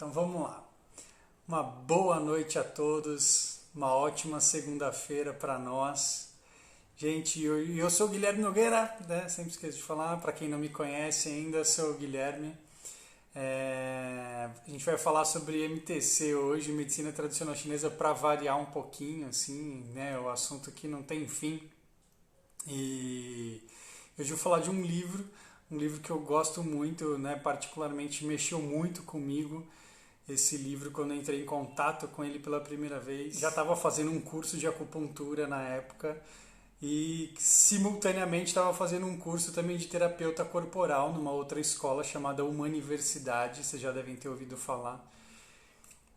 Então vamos lá. Uma boa noite a todos, uma ótima segunda-feira para nós. Gente, eu sou o Guilherme Nogueira, né? Sempre esqueço de falar, para quem não me conhece ainda, sou o Guilherme. A gente vai falar sobre MTC hoje, Medicina Tradicional Chinesa, para variar um pouquinho, assim, né? O assunto aqui não tem fim. E hoje eu vou falar de um livro que eu gosto muito, né? Particularmente mexeu muito comigo. Esse livro, quando eu entrei em contato com ele pela primeira vez, já estava fazendo um curso de acupuntura na época e simultaneamente estava fazendo um curso também de terapeuta corporal numa outra escola chamada Humaniversidade, vocês já devem ter ouvido falar.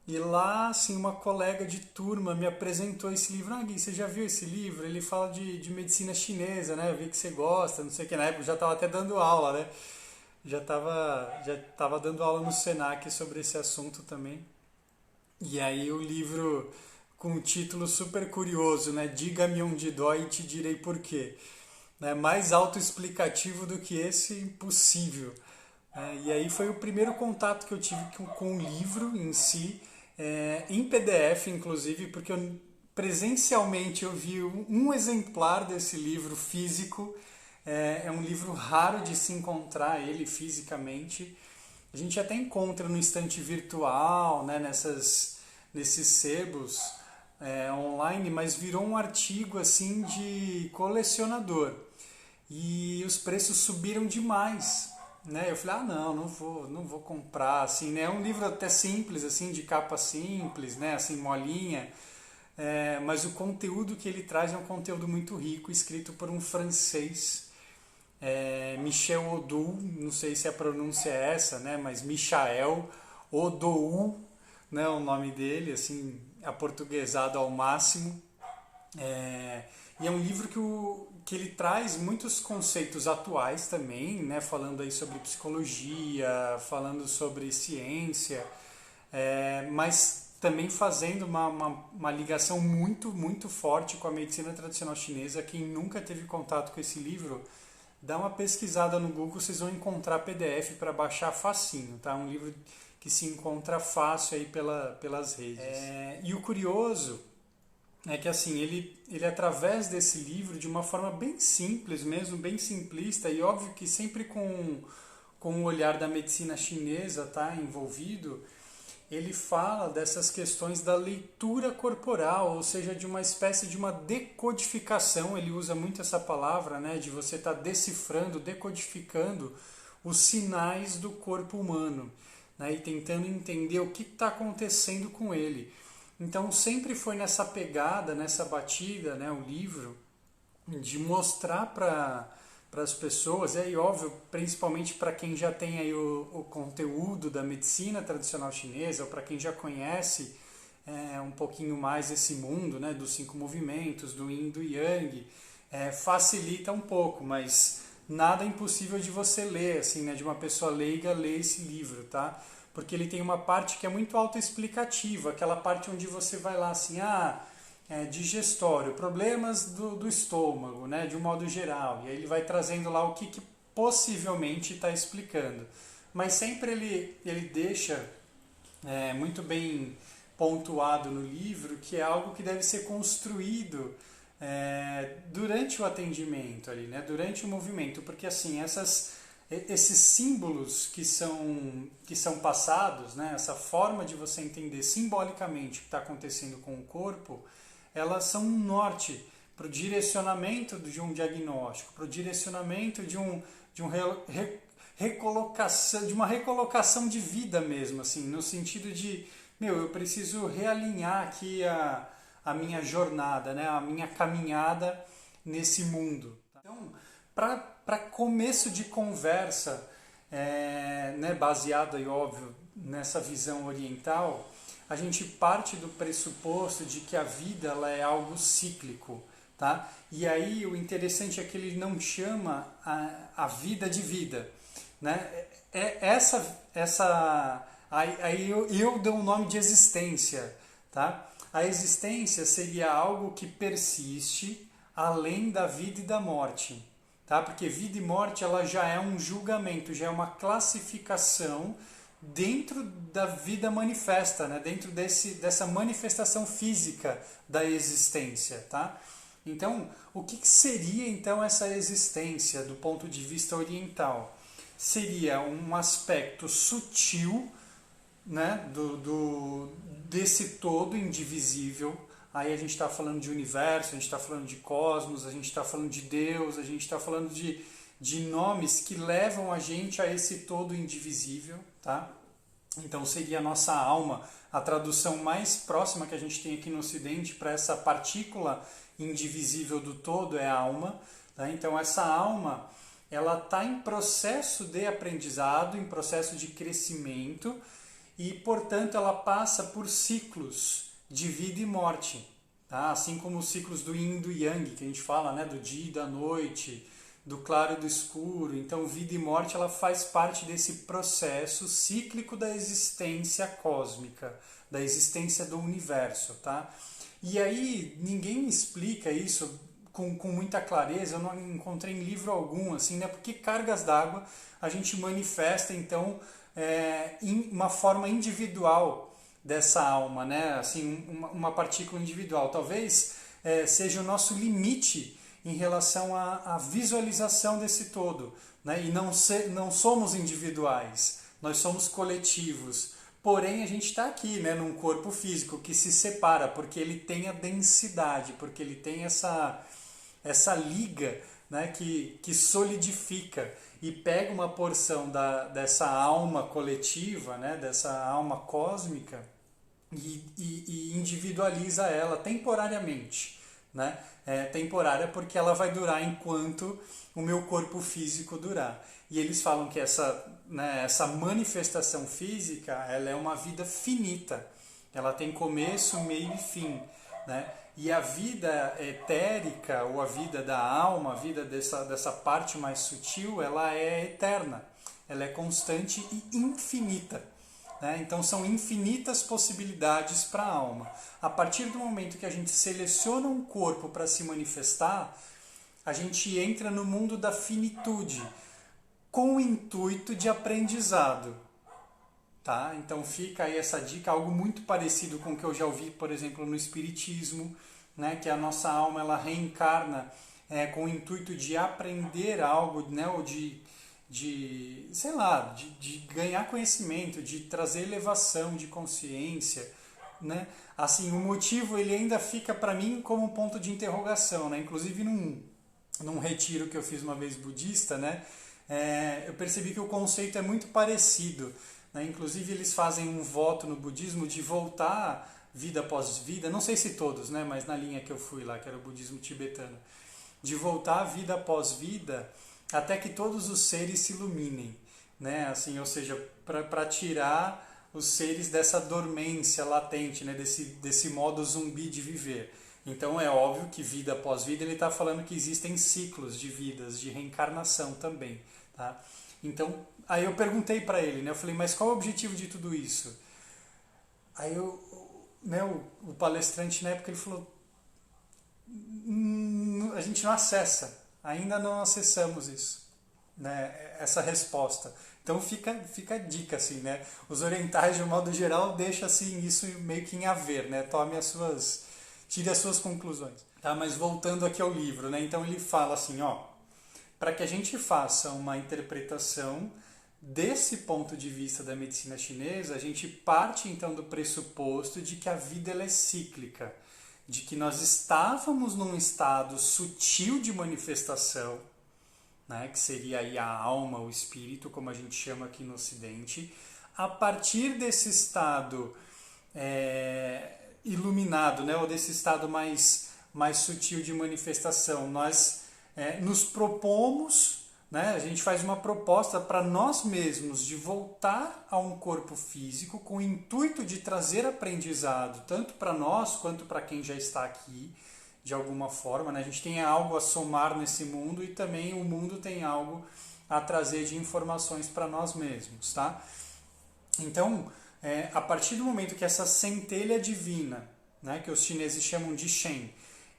E lá, assim, uma colega de turma me apresentou esse livro. Ah, Gui, você já viu esse livro? Ele fala de medicina chinesa, né? Eu vi que você gosta, não sei o que. Na época eu já estava até dando aula, né? Já tava dando aula no Senac sobre esse assunto também. E aí o livro com um título super curioso, né? Diga-me onde dói e te direi por quê. Né? Mais autoexplicativo do que esse, impossível. E aí foi o primeiro contato que eu tive com o livro em si, em PDF inclusive, porque presencialmente eu vi um exemplar desse livro físico. É um livro raro de se encontrar ele fisicamente. A gente até encontra no estante virtual, né, nesses sebos online, mas virou um artigo assim de colecionador. E os preços subiram demais. Né? Eu falei, não vou comprar, assim, né? É um livro até simples, assim, de capa simples, né? Assim, molinha, mas o conteúdo que ele traz é um conteúdo muito rico, escrito por um francês, Michel Odou, não sei se a pronúncia é essa, né? Mas Michael Odou, né? O nome dele, assim, aportuguesado ao máximo. E é um livro que ele traz muitos conceitos atuais também, né? Falando aí sobre psicologia, falando sobre ciência, mas também fazendo uma ligação muito, muito forte com a medicina tradicional chinesa. Quem nunca teve contato com esse livro, dá uma pesquisada no Google, vocês vão encontrar PDF para baixar facinho, tá? Um livro que se encontra fácil aí pelas redes. E o curioso é que assim, ele através desse livro, de uma forma bem simples mesmo, bem simplista, e óbvio que sempre com o olhar da medicina chinesa tá, envolvido, ele fala dessas questões da leitura corporal, ou seja, de uma espécie de uma decodificação, ele usa muito essa palavra, né, de você estar decifrando, decodificando os sinais do corpo humano, né, e tentando entender o que está acontecendo com ele. Então sempre foi nessa pegada, nessa batida, né, o livro, de mostrar para as pessoas, e aí óbvio, principalmente para quem já tem aí o conteúdo da medicina tradicional chinesa, ou para quem já conhece um pouquinho mais esse mundo, né, dos 5 movimentos, do Yin e do Yang, facilita um pouco, mas nada impossível de você ler, assim, né, de uma pessoa leiga ler esse livro, tá? Porque ele tem uma parte que é muito autoexplicativa, aquela parte onde você vai lá assim, digestório, problemas do estômago, né, de um modo geral, e aí ele vai trazendo lá o que possivelmente está explicando. Mas sempre ele deixa muito bem pontuado no livro que é algo que deve ser construído durante o atendimento ali, né, durante o movimento, porque assim, esses símbolos que são passados, né, essa forma de você entender simbolicamente o que está acontecendo com o corpo, elas são um norte para o direcionamento de um diagnóstico, para o direcionamento de uma recolocação de vida mesmo, assim, no sentido de, eu preciso realinhar aqui a minha jornada, né, a minha caminhada nesse mundo. Então, para começo de conversa, né, baseado aí, óbvio, nessa visão oriental, a gente parte do pressuposto de que a vida ela é algo cíclico, tá? E aí o interessante é que ele não chama a vida de vida, né? Aí eu dou um nome de existência, tá? A existência seria algo que persiste além da vida e da morte, tá? Porque vida e morte ela já é um julgamento, já é uma classificação dentro da vida manifesta, né? Dentro dessa manifestação física da existência, tá? Então, o que seria então essa existência do ponto de vista oriental? Seria um aspecto sutil, né, desse todo indivisível. Aí a gente está falando de universo, a gente está falando de cosmos, a gente está falando de Deus, a gente está falando de nomes que levam a gente a esse todo indivisível, tá? Então seria a nossa alma, a tradução mais próxima que a gente tem aqui no Ocidente para essa partícula indivisível do todo é a alma, tá? Então essa alma, ela está em processo de aprendizado, em processo de crescimento e, portanto, ela passa por ciclos de vida e morte, tá? Assim como os ciclos do yin e do yang, que a gente fala, né? Do dia e da noite, do claro e do escuro. Então, vida e morte, ela faz parte desse processo cíclico da existência cósmica, da existência do universo, tá? E aí, ninguém explica isso com muita clareza, eu não encontrei em livro algum, assim, né? Porque cargas d'água a gente manifesta, então, em uma forma individual dessa alma, né? Assim, uma partícula individual. Talvez seja o nosso limite em relação à visualização desse todo, né? E não somos individuais, nós somos coletivos. Porém, a gente está aqui, né, num corpo físico que se separa, porque ele tem a densidade, porque ele tem essa liga, né, que solidifica e pega uma porção dessa alma coletiva, né, dessa alma cósmica e individualiza ela temporariamente, né? Temporária porque ela vai durar enquanto o meu corpo físico durar. E eles falam que essa manifestação física, ela é uma vida finita. Ela tem começo, meio e fim, né? E a vida etérica, ou a vida da alma, a vida dessa parte mais sutil, ela é eterna. Ela é constante e infinita. Né? Então são infinitas possibilidades para a alma. A partir do momento que a gente seleciona um corpo para se manifestar, a gente entra no mundo da finitude, com o intuito de aprendizado. Tá? Então fica aí essa dica, algo muito parecido com o que eu já ouvi, por exemplo, no Espiritismo, né? Que a nossa alma ela reencarna com o intuito de aprender algo, né? Ou sei lá, de ganhar conhecimento, de trazer elevação de consciência, né? Assim, o motivo ele ainda fica para mim como um ponto de interrogação, né? Inclusive num retiro que eu fiz uma vez budista, né? Eu percebi que o conceito é muito parecido, né? Inclusive eles fazem um voto no budismo de voltar vida após vida, não sei se todos, né? Mas na linha que eu fui lá, que era o budismo tibetano, de voltar vida após vida até que todos os seres se iluminem, né? Assim, ou seja, para tirar os seres dessa dormência latente, né? Desse modo zumbi de viver. Então é óbvio que vida após vida ele está falando que existem ciclos de vidas, de reencarnação também, tá? Então, aí eu perguntei para ele, né? Eu falei, mas qual é o objetivo de tudo isso? Aí né, o palestrante na época ele falou, a gente não acessa, ainda não acessamos isso, né? Essa resposta. Então fica a dica, assim, né? Os orientais, de um modo geral, deixam assim, isso meio que em haver, né? Tire as suas conclusões. Tá? Mas voltando aqui ao livro, né? Então ele fala assim, ó, para que a gente faça uma interpretação desse ponto de vista da medicina chinesa, a gente parte então do pressuposto de que a vida ela é cíclica, de que nós estávamos num estado sutil de manifestação, né, que seria aí a alma, o espírito, como a gente chama aqui no Ocidente. A partir desse estado iluminado, né, ou desse estado mais sutil de manifestação, nós nos propomos, né, a gente faz uma proposta para nós mesmos de voltar a um corpo físico com o intuito de trazer aprendizado, tanto para nós quanto para quem já está aqui, de alguma forma, né? A gente tem algo a somar nesse mundo e também o mundo tem algo a trazer de informações para nós mesmos, tá? Então, a partir do momento que essa centelha divina, né, que os chineses chamam de Shen,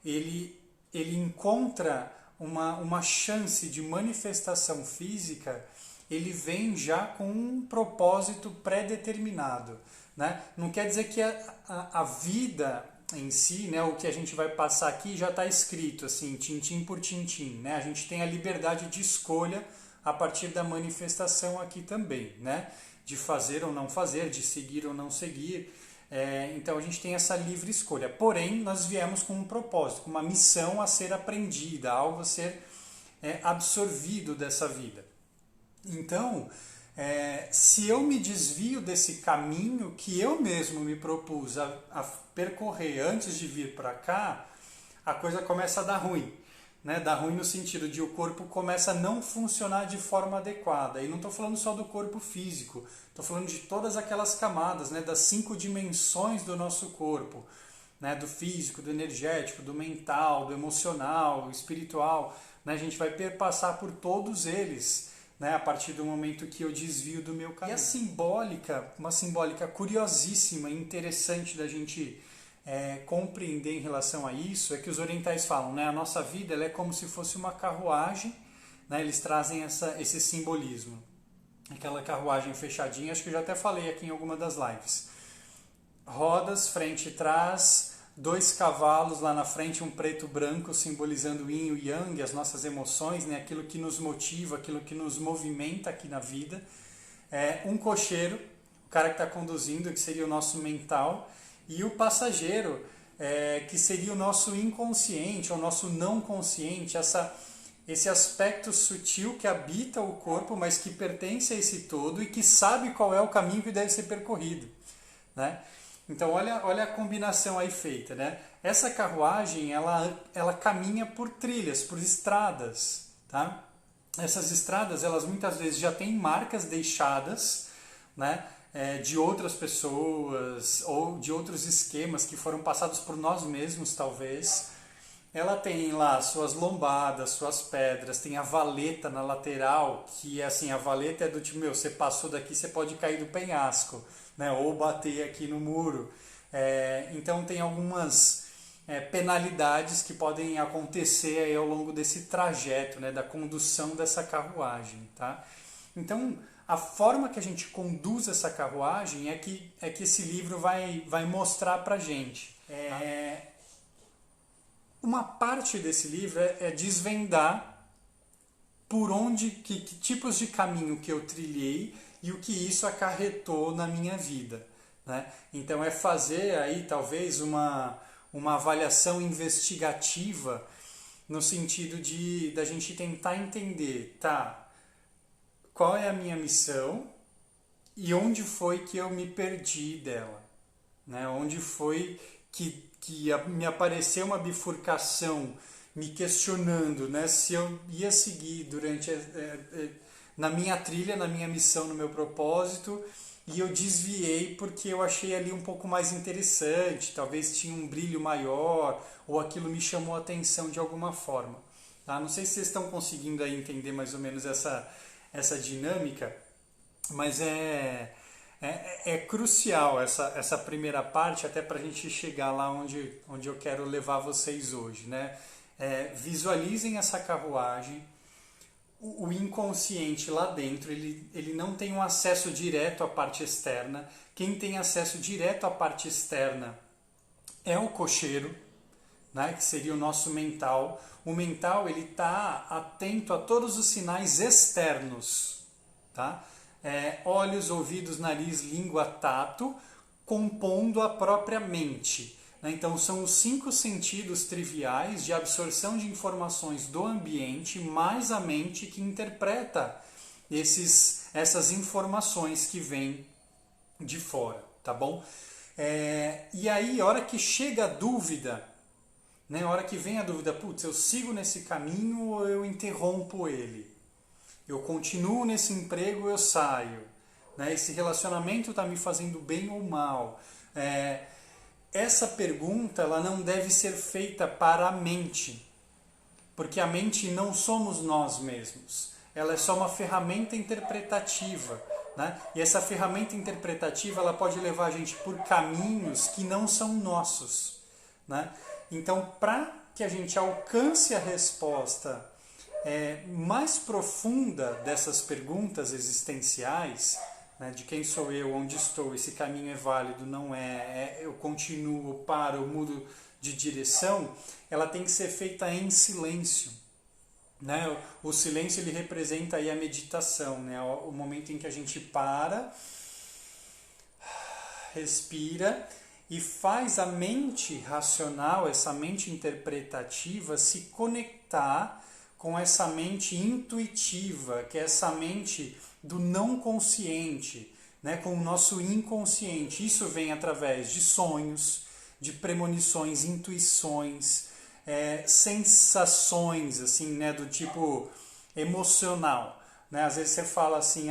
ele encontra uma chance de manifestação física, ele vem já com um propósito pré-determinado, né? Não quer dizer que a vida em si, né, o que a gente vai passar aqui já está escrito, assim, tintim por tintim, né? A gente tem a liberdade de escolha a partir da manifestação aqui também, né? De fazer ou não fazer, de seguir ou não seguir. Então a gente tem essa livre escolha. Porém, nós viemos com um propósito, com uma missão a ser aprendida, algo a ser absorvido dessa vida. Então, se eu me desvio desse caminho que eu mesmo me propus a percorrer antes de vir para cá, a coisa começa a dar ruim. Né? Dá ruim no sentido de o corpo começa a não funcionar de forma adequada. E não estou falando só do corpo físico, estou falando de todas aquelas camadas, né? Das 5 dimensões do nosso corpo. Né? Do físico, do energético, do mental, do emocional, do espiritual. Né? A gente vai perpassar por todos eles, né? A partir do momento que eu desvio do meu caminho. E a simbólica, uma simbólica curiosíssima e interessante da gente compreender em relação a isso, é que os orientais falam, né? A nossa vida ela é como se fosse uma carruagem, né? Eles trazem esse simbolismo. Aquela carruagem fechadinha, acho que eu já até falei aqui em alguma das lives. Rodas, frente e trás, 2 cavalos lá na frente, um preto e branco simbolizando o yin e o yang, as nossas emoções, né? Aquilo que nos motiva, aquilo que nos movimenta aqui na vida. Um cocheiro, o cara que está conduzindo, que seria o nosso mental, e o passageiro, que seria o nosso inconsciente, ou nosso não consciente, esse aspecto sutil que habita o corpo, mas que pertence a esse todo e que sabe qual é o caminho que deve ser percorrido, né? Então olha a combinação aí feita, né? Essa carruagem ela caminha por trilhas, por estradas, tá? Essas estradas elas muitas vezes já têm marcas deixadas, né? De outras pessoas ou de outros esquemas que foram passados por nós mesmos, talvez. Ela tem lá suas lombadas, suas pedras, tem a valeta na lateral, que assim, a valeta é do tipo, você passou daqui, você pode cair do penhasco, né? Ou bater aqui no muro. Então tem algumas penalidades que podem acontecer aí ao longo desse trajeto, né? Da condução dessa carruagem, tá? Então, a forma que a gente conduz essa carruagem é que esse livro vai mostrar pra gente. Uma parte desse livro é desvendar por onde, que tipos de caminho que eu trilhei e o que isso acarretou na minha vida, né? Então é fazer aí talvez uma avaliação investigativa no sentido da gente tentar entender, tá? Qual é a minha missão e onde foi que eu me perdi dela, né? Onde foi que me apareceu uma bifurcação me questionando, né? Se eu ia seguir durante na minha trilha, na minha missão, no meu propósito, e eu desviei porque eu achei ali um pouco mais interessante, talvez tinha um brilho maior, ou aquilo me chamou a atenção de alguma forma, tá? Não sei se vocês estão conseguindo aí entender mais ou menos essa dinâmica, mas é crucial essa primeira parte até para a gente chegar lá onde eu quero levar vocês hoje, né? Visualizem essa carruagem, o inconsciente lá dentro, ele não tem um acesso direto à parte externa. Quem tem acesso direto à parte externa é o cocheiro, né, que seria o nosso mental. O mental ele está atento a todos os sinais externos, tá? Olhos, ouvidos, nariz, língua, tato, compondo a própria mente. Né? Então são os 5 sentidos triviais de absorção de informações do ambiente, mais a mente que interpreta essas informações que vêm de fora, tá bom? E aí, a hora que chega a dúvida, né, a hora que vem a dúvida, putz, eu sigo nesse caminho ou eu interrompo ele? Eu continuo nesse emprego ou eu saio? Né, esse relacionamento está me fazendo bem ou mal? Essa pergunta ela não deve ser feita para a mente, porque a mente não somos nós mesmos. Ela é só uma ferramenta interpretativa, né? E essa ferramenta interpretativa ela pode levar a gente por caminhos que não são nossos, né? Então, para que a gente alcance a resposta mais profunda dessas perguntas existenciais, né, de quem sou eu, onde estou, esse caminho é válido, não eu continuo, paro, eu mudo de direção, ela tem que ser feita em silêncio. Né? O silêncio ele representa aí a meditação, né? O momento em que a gente para, respira e faz a mente racional, essa mente interpretativa, se conectar com essa mente intuitiva, que é essa mente do não consciente, né? Com o nosso inconsciente. Isso vem através de sonhos, de premonições, intuições, sensações, assim, né? Do tipo emocional. Né? Às vezes você fala assim,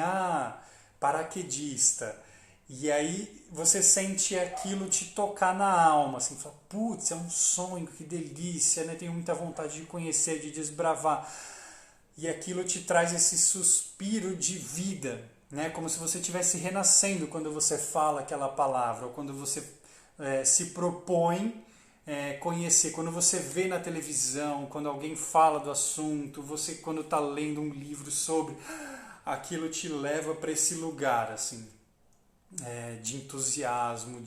paraquedista. E aí você sente aquilo te tocar na alma, assim, fala, putz, é um sonho, que delícia, né? Tenho muita vontade de conhecer, de desbravar. E aquilo te traz esse suspiro de vida, né? Como se você estivesse renascendo quando você fala aquela palavra, ou quando você se propõe conhecer, quando você vê na televisão, quando alguém fala do assunto, você quando está lendo um livro sobre, aquilo te leva para esse lugar, assim, de entusiasmo,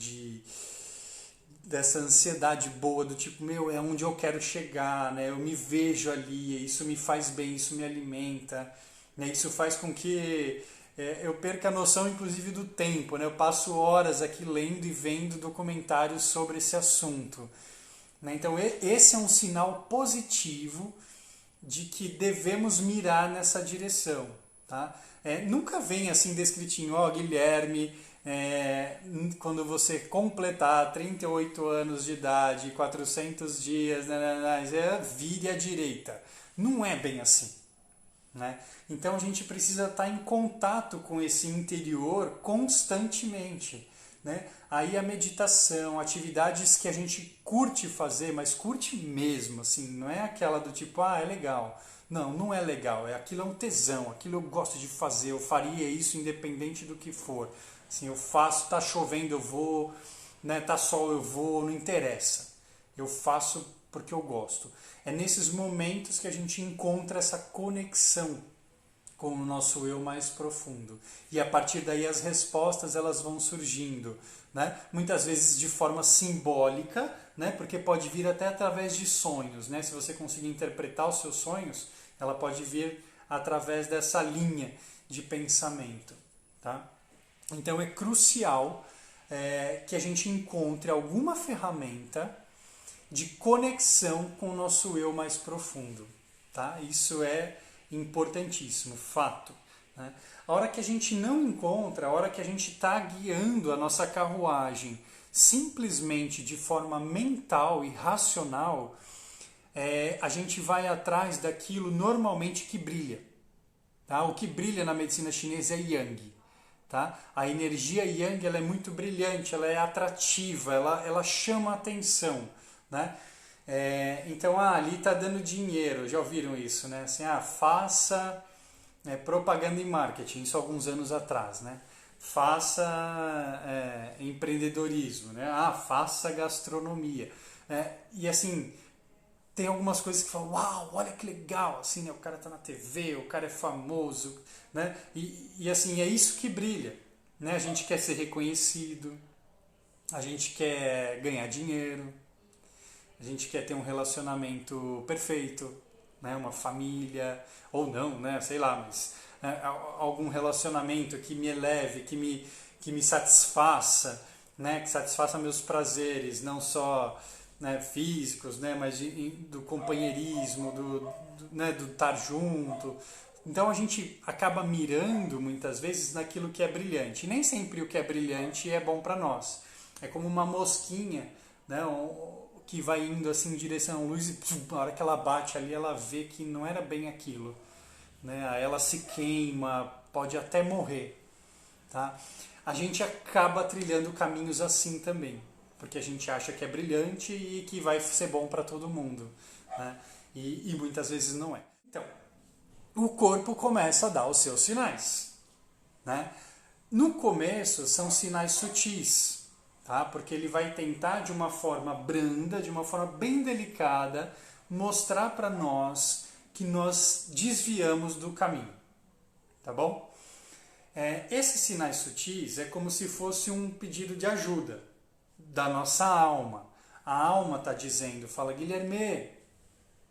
dessa ansiedade boa do tipo, meu, é onde eu quero chegar, né? Eu me vejo ali, isso me faz bem, isso me alimenta, né? Isso faz com que eu perca a noção, inclusive, do tempo, né? Eu passo horas aqui lendo e vendo documentários sobre esse assunto, né? Então, esse é um sinal positivo de que devemos mirar nessa direção, tá? Nunca vem assim descritinho, Guilherme, quando você completar 38 anos de idade, 400 dias, vire à direita. Não é bem assim. Né? Então a gente precisa estar em contato com esse interior constantemente. Né? Aí a meditação, atividades que a gente curte fazer, mas curte mesmo, assim, não é aquela do tipo, é legal. Não, não é legal, aquilo é um tesão, aquilo eu gosto de fazer, eu faria isso independente do que for. Assim, eu faço, tá chovendo, eu vou, né, tá sol, eu vou, não interessa. Eu faço porque eu gosto. É nesses momentos que a gente encontra essa conexão com o nosso eu mais profundo. E a partir daí as respostas elas vão surgindo, né? Muitas vezes de forma simbólica, né? Porque pode vir até através de sonhos, né? Se você conseguir interpretar os seus sonhos, ela pode vir através dessa linha de pensamento, tá? Então é crucial que a gente encontre alguma ferramenta de conexão com o nosso eu mais profundo, tá? Isso é importantíssimo, fato. Né? A hora que a gente não encontra, a hora que a gente está guiando a nossa carruagem simplesmente de forma mental e racional, a gente vai atrás daquilo normalmente que brilha. Tá? O que brilha na medicina chinesa é Yang. Tá? A energia Yang ela é muito brilhante, ela é atrativa, ela chama a atenção. Né? Então, ali está dando dinheiro, já ouviram isso, né? Assim, faça propaganda e marketing, isso alguns anos atrás, né? Faça empreendedorismo, né? Faça gastronomia. E assim, tem algumas coisas que falam, uau, olha que legal, assim, né? O cara está na TV, o cara é famoso, né? E assim, é isso que brilha, né? A gente quer ser reconhecido, a gente quer ganhar dinheiro, a gente quer ter um relacionamento perfeito, né? Uma família, ou não, né? Sei lá, mas algum relacionamento que me eleve, que me satisfaça, né? Que satisfaça meus prazeres, não só, né, físicos, né? Mas do companheirismo, do estar junto. Então a gente acaba mirando muitas vezes naquilo que é brilhante. E nem sempre o que é brilhante é bom para nós. É como uma mosquinha, né? Que vai indo assim em direção à luz e na hora que ela bate ali ela vê que não era bem aquilo, né? Aí ela se queima, pode até morrer, tá? A gente acaba trilhando caminhos assim também, porque a gente acha que é brilhante e que vai ser bom para todo mundo, né? E muitas vezes não é. Então, o corpo começa a dar os seus sinais, né? No começo são sinais sutis, tá? Porque ele vai tentar de uma forma branda, de uma forma bem delicada, mostrar para nós que nós desviamos do caminho, tá bom? Esses sinais sutis é como se fosse um pedido de ajuda da nossa alma. A alma está dizendo, fala, Guilherme,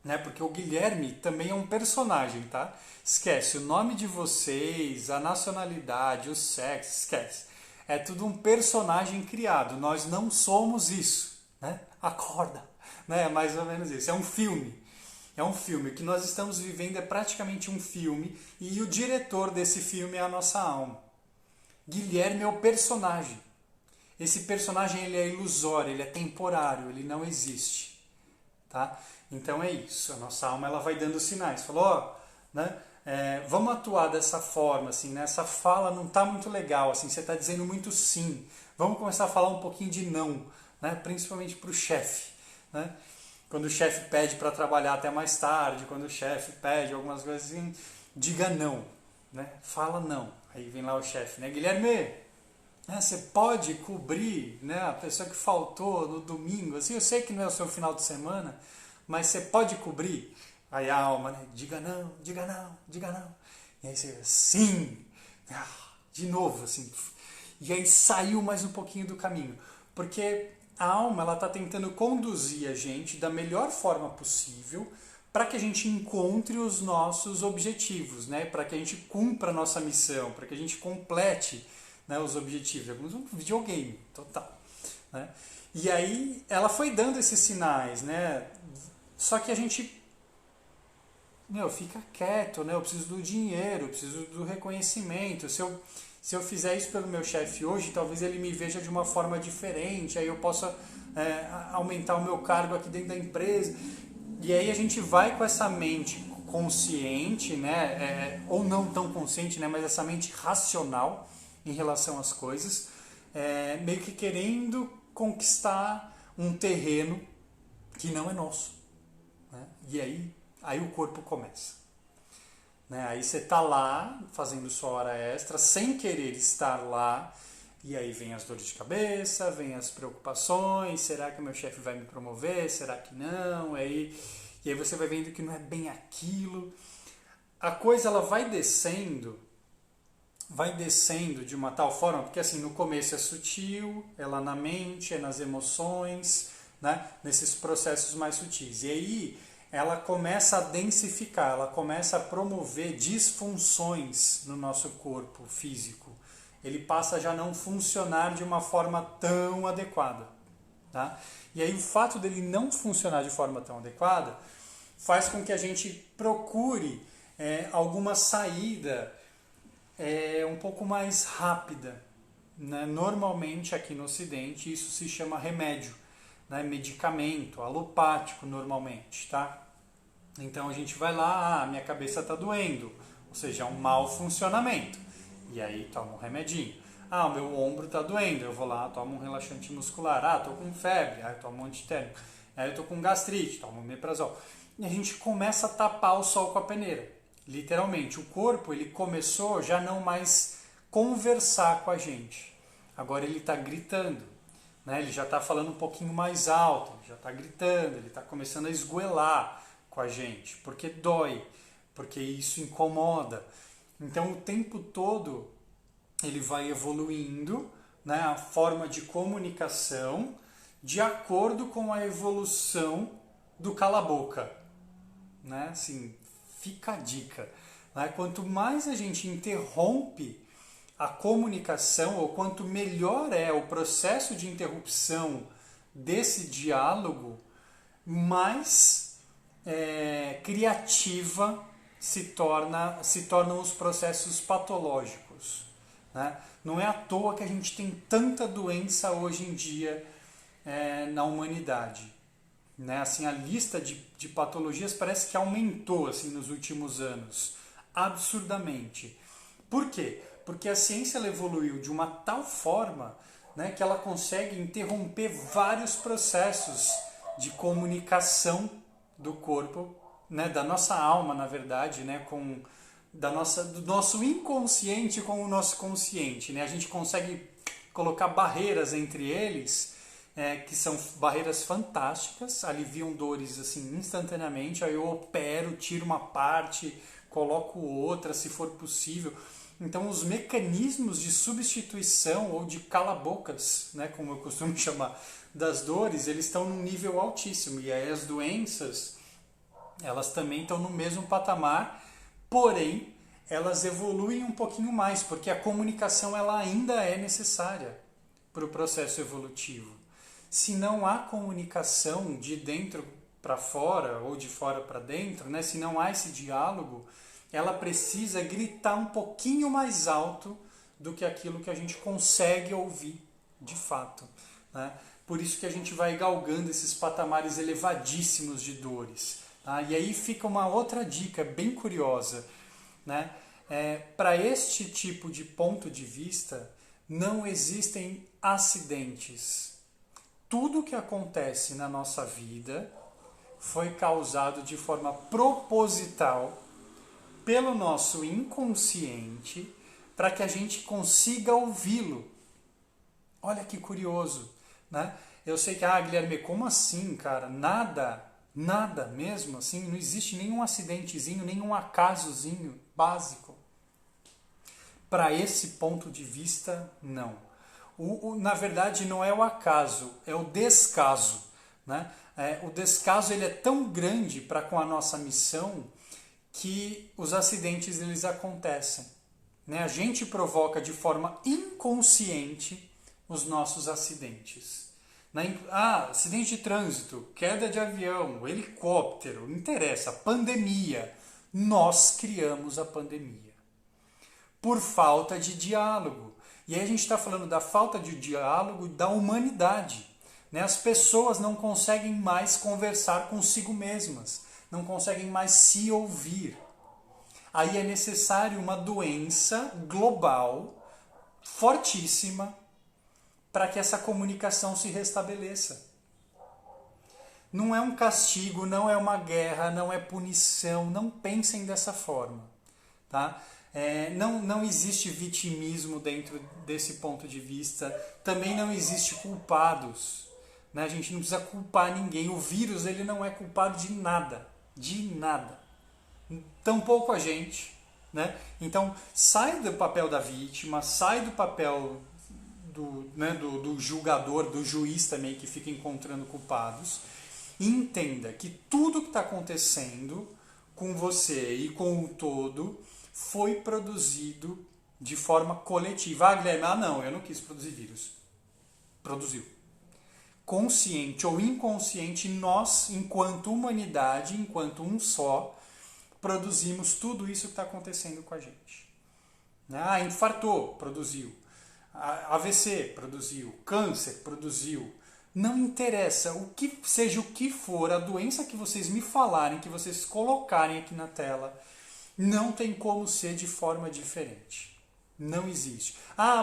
né? Porque o Guilherme também é um personagem, tá? Esquece o nome de vocês, a nacionalidade, o sexo, esquece. É tudo um personagem criado, nós não somos isso, né? Acorda, né? É mais ou menos isso, é um filme. É um filme, o que nós estamos vivendo é praticamente um filme e o diretor desse filme é a nossa alma. Guilherme é o personagem. Esse personagem ele é ilusório, ele é temporário, ele não existe, tá? Então é isso, a nossa alma ela vai dando sinais. Falou, ó, né? Vamos atuar dessa forma, assim, né? Essa fala não está muito legal, assim, você está dizendo muito sim. Vamos começar a falar um pouquinho de não, né? Principalmente para o chefe, né? Quando o chefe pede para trabalhar até mais tarde, quando o chefe pede algumas coisas assim, diga não, né? Fala não. Aí vem lá o chefe, né? Guilherme, você pode cobrir, né, a pessoa que faltou no domingo, assim, eu sei que não é o seu final de semana, mas você pode cobrir? Aí a alma, né? Diga não, diga não, diga não. E aí você, sim! De novo, assim. E aí saiu mais um pouquinho do caminho. Porque a alma, ela está tentando conduzir a gente da melhor forma possível para que a gente encontre os nossos objetivos, né? Para que a gente cumpra a nossa missão, para que a gente complete, né, os objetivos. É como um videogame, total. Né? E aí ela foi dando esses sinais, né? Só que a gente, fica quieto, né? Eu preciso do dinheiro, eu preciso do reconhecimento. Se eu fizer isso pelo meu chefe hoje, talvez ele me veja de uma forma diferente, aí eu possa aumentar o meu cargo aqui dentro da empresa. E aí a gente vai com essa mente consciente, né? Ou não tão consciente, né? Mas essa mente racional em relação às coisas, meio que querendo conquistar um terreno que não é nosso. Né? E aí o corpo começa. Né? Aí você está lá fazendo sua hora extra, sem querer estar lá, e aí vem as dores de cabeça, vem as preocupações, será que o meu chefe vai me promover, será que não? E aí você vai vendo que não é bem aquilo. A coisa ela vai descendo de uma tal forma, porque assim, no começo é sutil, é lá na mente, é nas emoções, né? Nesses processos mais sutis. E aí ela começa a densificar, ela começa a promover disfunções no nosso corpo físico. Ele passa a já não funcionar de uma forma tão adequada. Tá? E aí o fato dele não funcionar de forma tão adequada faz com que a gente procure alguma saída um pouco mais rápida. Né? Normalmente aqui no Ocidente isso se chama remédio. Né, medicamento, alopático normalmente, tá? Então a gente vai lá, minha cabeça está doendo, ou seja, é um mau funcionamento. E aí toma um remedinho. O meu ombro está doendo, eu vou lá, tomo um relaxante muscular. Estou com febre, eu tomo um antitérmico. Aí eu estou com gastrite, tomo um omeprazol. E a gente começa a tapar o sol com a peneira. Literalmente, o corpo ele começou já não mais conversar com a gente. Agora ele está gritando. Né? Ele já está falando um pouquinho mais alto, já está gritando, ele está começando a esgoelar com a gente, porque dói, porque isso incomoda. Então o tempo todo ele vai evoluindo, né, a forma de comunicação de acordo com a evolução do cala-boca. Né? Assim, fica a dica. Né? Quanto mais a gente interrompe a comunicação, ou quanto melhor é o processo de interrupção desse diálogo, mais criativa se tornam os processos patológicos. Né? Não é à toa que a gente tem tanta doença hoje em dia na humanidade. Né? Assim, a lista de patologias parece que aumentou assim, nos últimos anos, absurdamente. Por quê? Porque a ciência ela evoluiu de uma tal forma, né, que ela consegue interromper vários processos de comunicação do corpo, né, da nossa alma, na verdade, né, do nosso inconsciente com o nosso consciente. Né? A gente consegue colocar barreiras entre eles que são barreiras fantásticas, aliviam dores assim instantaneamente. Aí eu opero, tiro uma parte, coloco outra, se for possível. Então, os mecanismos de substituição ou de cala-bocas, né, como eu costumo chamar, das dores, eles estão num nível altíssimo. E aí as doenças, elas também estão no mesmo patamar, porém, elas evoluem um pouquinho mais, porque a comunicação ela ainda é necessária para o processo evolutivo. Se não há comunicação de dentro para fora ou de fora para dentro, né, se não há esse diálogo, ela precisa gritar um pouquinho mais alto do que aquilo que a gente consegue ouvir de fato, né? Por isso que a gente vai galgando esses patamares elevadíssimos de dores. Tá? E aí fica uma outra dica bem curiosa, né? Para este tipo de ponto de vista, não existem acidentes. Tudo que acontece na nossa vida foi causado de forma proposital pelo nosso inconsciente para que a gente consiga ouvi-lo. Olha que curioso, né? Eu sei que, Guilherme, como assim, cara? Nada mesmo assim? Não existe nenhum acidentezinho, nenhum acasozinho básico? Para esse ponto de vista, não. Na verdade, não é o acaso, é o descaso, né? O descaso ele é tão grande para com a nossa missão que os acidentes eles acontecem, né? A gente provoca de forma inconsciente os nossos acidentes. Acidente de trânsito, queda de avião, helicóptero, não interessa, pandemia. Nós criamos a pandemia por falta de diálogo. E aí a gente está falando da falta de diálogo da humanidade, né? As pessoas não conseguem mais conversar consigo mesmas, não conseguem mais se ouvir. Aí é necessário uma doença global, fortíssima, para que essa comunicação se restabeleça. Não é um castigo, não é uma guerra, não é punição, não pensem dessa forma. Tá? Não existe vitimismo dentro desse ponto de vista, também não existe culpados. Né? A gente não precisa culpar ninguém, o vírus ele não é culpado de nada. De nada. Tampouco a gente. Né? Então, sai do papel da vítima, sai do papel do julgador, do juiz também, que fica encontrando culpados. E entenda que tudo que está acontecendo com você e com o todo foi produzido de forma coletiva. Guilherme, não, eu não quis produzir vírus. Produziu. Consciente ou inconsciente, nós, enquanto humanidade, enquanto um só, produzimos tudo isso que está acontecendo com a gente. Infartou, produziu. AVC, produziu. Câncer, produziu. Não interessa, seja o que for, a doença que vocês me falarem, que vocês colocarem aqui na tela, não tem como ser de forma diferente. Não existe.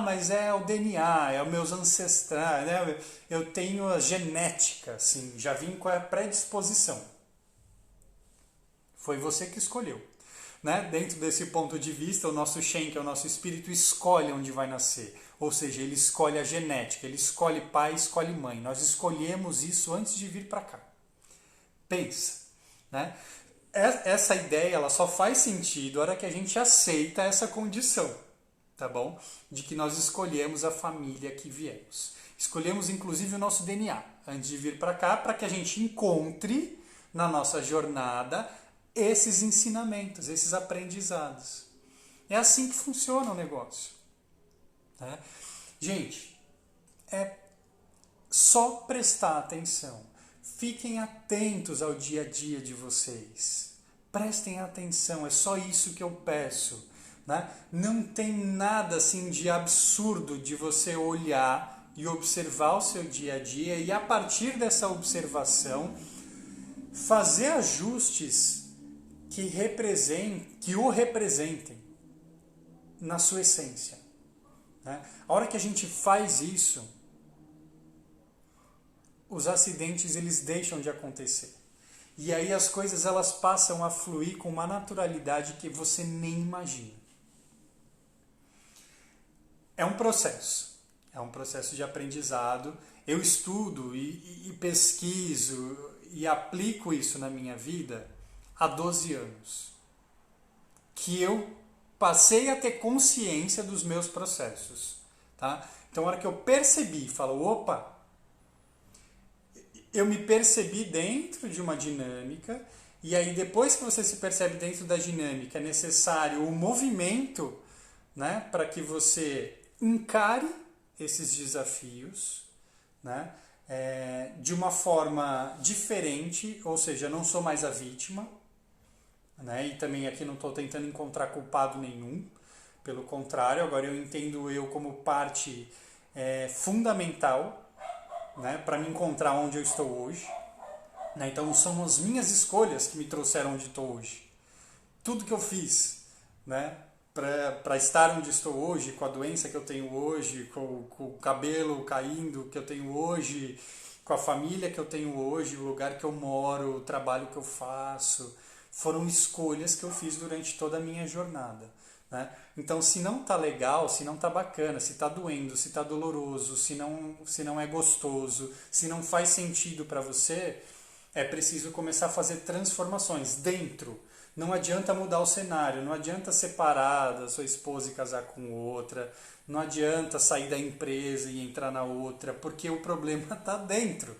Mas é o DNA, é os meus ancestrais, né? Eu tenho a genética, assim, já vim com a predisposição. Foi você que escolheu. Né? Dentro desse ponto de vista, o nosso Shen, que é o nosso espírito, escolhe onde vai nascer. Ou seja, ele escolhe a genética, ele escolhe pai, escolhe mãe. Nós escolhemos isso antes de vir para cá. Pensa. Né? Essa ideia ela só faz sentido na hora que a gente aceita essa condição. Tá bom? De que nós escolhemos a família que viemos. Escolhemos inclusive o nosso DNA antes de vir para cá, para que a gente encontre na nossa jornada esses ensinamentos, esses aprendizados. É assim que funciona o negócio. Né? Gente, é só prestar atenção. Fiquem atentos ao dia a dia de vocês. Prestem atenção, é só isso que eu peço. Né? Não tem nada assim de absurdo de você olhar e observar o seu dia a dia e a partir dessa observação fazer ajustes que o representem na sua essência. Né? A hora que a gente faz isso, os acidentes eles deixam de acontecer. E aí as coisas elas passam a fluir com uma naturalidade que você nem imagina. É um processo. É um processo de aprendizado. Eu estudo e pesquiso e aplico isso na minha vida há 12 anos. Que eu passei a ter consciência dos meus processos. Tá? Então, a hora que eu percebi, falo, opa, eu me percebi dentro de uma dinâmica, e aí depois que você se percebe dentro da dinâmica, é necessário o movimento, né, para que você encare esses desafios, né, de uma forma diferente, ou seja, não sou mais a vítima, né, e também aqui não estou tentando encontrar culpado nenhum, pelo contrário, agora eu entendo eu como parte fundamental, né, para me encontrar onde eu estou hoje. Né? Então são as minhas escolhas que me trouxeram onde estou hoje. Tudo que eu fiz, né, para estar onde estou hoje, com a doença que eu tenho hoje, com o cabelo caindo que eu tenho hoje, com a família que eu tenho hoje, o lugar que eu moro, o trabalho que eu faço, foram escolhas que eu fiz durante toda a minha jornada. Né? Então, se não tá legal, se não tá bacana, se tá doendo, se tá doloroso, se não é gostoso, se não faz sentido para você, é preciso começar a fazer transformações dentro. Não adianta mudar o cenário, não adianta separar da sua esposa e casar com outra, não adianta sair da empresa e entrar na outra, porque o problema está dentro.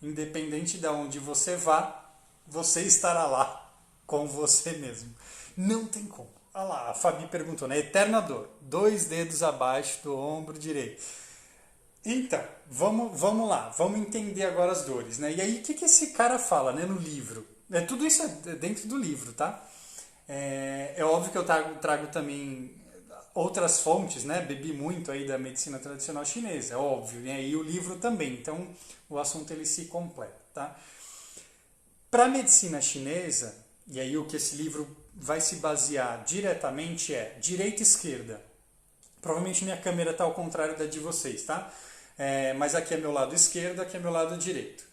Independente de onde você vá, você estará lá com você mesmo. Não tem como. Olha lá, a Fabi perguntou, né? Eterna dor, 2 dedos abaixo do ombro direito. Então, vamos lá, vamos entender agora as dores, né? E aí, o que esse cara fala, né, no livro? Tudo isso é dentro do livro, tá? É óbvio que eu trago também outras fontes, né? Bebi muito aí da medicina tradicional chinesa, é óbvio, né? E o livro também, então o assunto ele se completa, tá? Para a medicina chinesa, e aí o que esse livro vai se basear diretamente é direita e esquerda. Provavelmente minha câmera está ao contrário da de vocês, tá? Mas aqui é meu lado esquerdo, aqui é meu lado direito.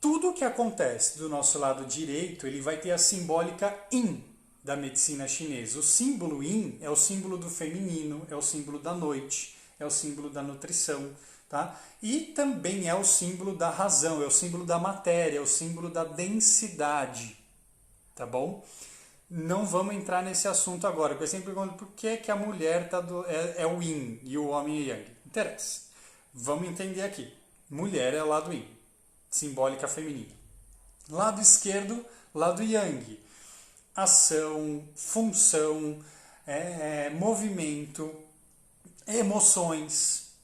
Tudo que acontece do nosso lado direito, ele vai ter a simbólica Yin da medicina chinesa. O símbolo Yin é o símbolo do feminino, é o símbolo da noite, é o símbolo da nutrição, tá? E também é o símbolo da razão, é o símbolo da matéria, é o símbolo da densidade, tá bom? Não vamos entrar nesse assunto agora, porque eu sempre pergunto por que a mulher é o Yin e o homem é Yang. Interessa. Vamos entender aqui. Mulher é o lado Yin, simbólica feminina. Lado esquerdo, lado Yang. Ação, função, movimento, emoções,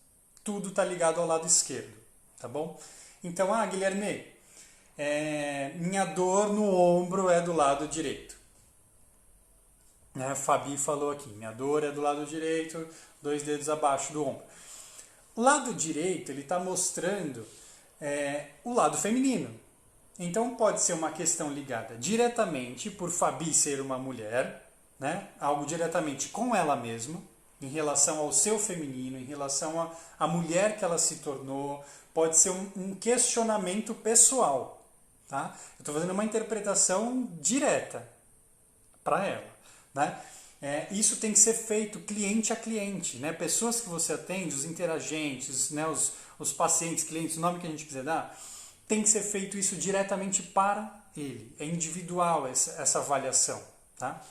tudo está ligado ao lado esquerdo, tá bom? Então, Guilherme, minha dor no ombro é do lado direito. A Fabi falou aqui, minha dor é do lado direito, 2 dedos abaixo do ombro. O lado direito, ele está mostrando o lado feminino. Então pode ser uma questão ligada diretamente por Fabi ser uma mulher, né? Algo diretamente com ela mesma, em relação ao seu feminino, em relação à mulher que ela se tornou. Pode ser um questionamento pessoal. Tá? Eu estou fazendo uma interpretação direta para ela. Né? Isso tem que ser feito cliente a cliente. Né? Pessoas que você atende, os interagentes, né? os pacientes, clientes, o nome que a gente quiser dar, tem que ser feito isso diretamente para ele. É individual essa avaliação. Tá?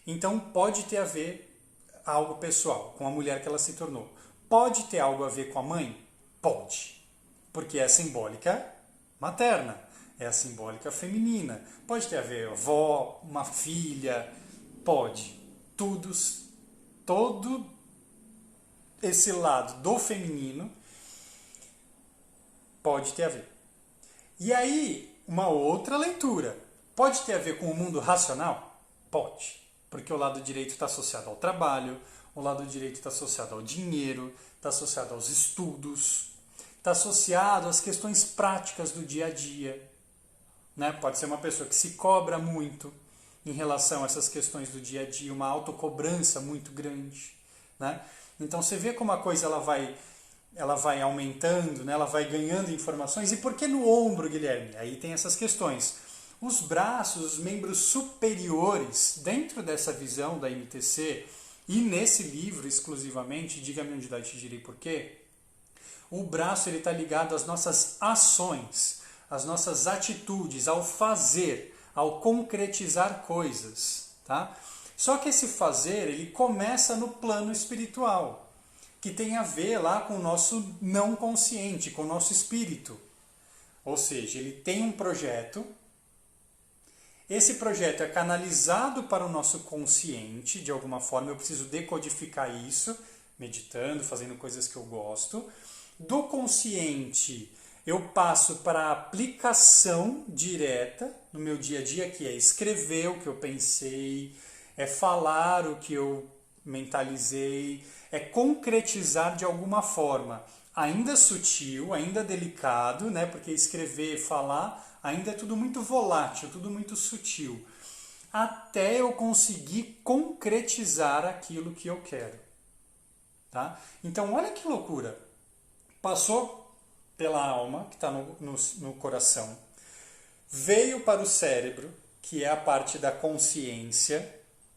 Então pode ter a ver algo pessoal com a mulher que ela se tornou. Pode ter algo a ver com a mãe? Pode. Porque é simbólica materna. É a simbólica feminina. Pode ter a ver avó, uma filha. Pode. Todo esse lado do feminino pode ter a ver. E aí, uma outra leitura. Pode ter a ver com o mundo racional? Pode. Porque o lado direito está associado ao trabalho, o lado direito está associado ao dinheiro, está associado aos estudos, está associado às questões práticas do dia a dia. Né? Pode ser uma pessoa que se cobra muito em relação a essas questões do dia a dia, uma autocobrança muito grande. Né? Então você vê como a coisa ela vai aumentando, né? Ela vai ganhando informações. E por que no ombro, Guilherme? Aí tem essas questões. Os braços, os membros superiores, dentro dessa visão da MTC, E nesse livro, exclusivamente, diga-me onde dói, te direi por quê, o braço está ligado às nossas ações, às nossas atitudes, ao fazer, ao concretizar coisas. Tá? Só que esse fazer, ele começa no plano espiritual, que tem a ver lá com o nosso não consciente, com o nosso espírito. Ou seja, ele tem um projeto, esse projeto é canalizado para o nosso consciente, de alguma forma eu preciso decodificar isso, meditando, fazendo coisas que eu gosto. Do consciente eu passo para a aplicação direta no meu dia a dia, que é escrever o que eu pensei, é falar o que eu mentalizei, é concretizar de alguma forma, ainda sutil, ainda delicado, né? Porque escrever, falar, ainda é tudo muito volátil, tudo muito sutil, até eu conseguir concretizar aquilo que eu quero. Tá? Então, olha que loucura. Passou pela alma, que está no coração, veio para o cérebro, que é a parte da consciência,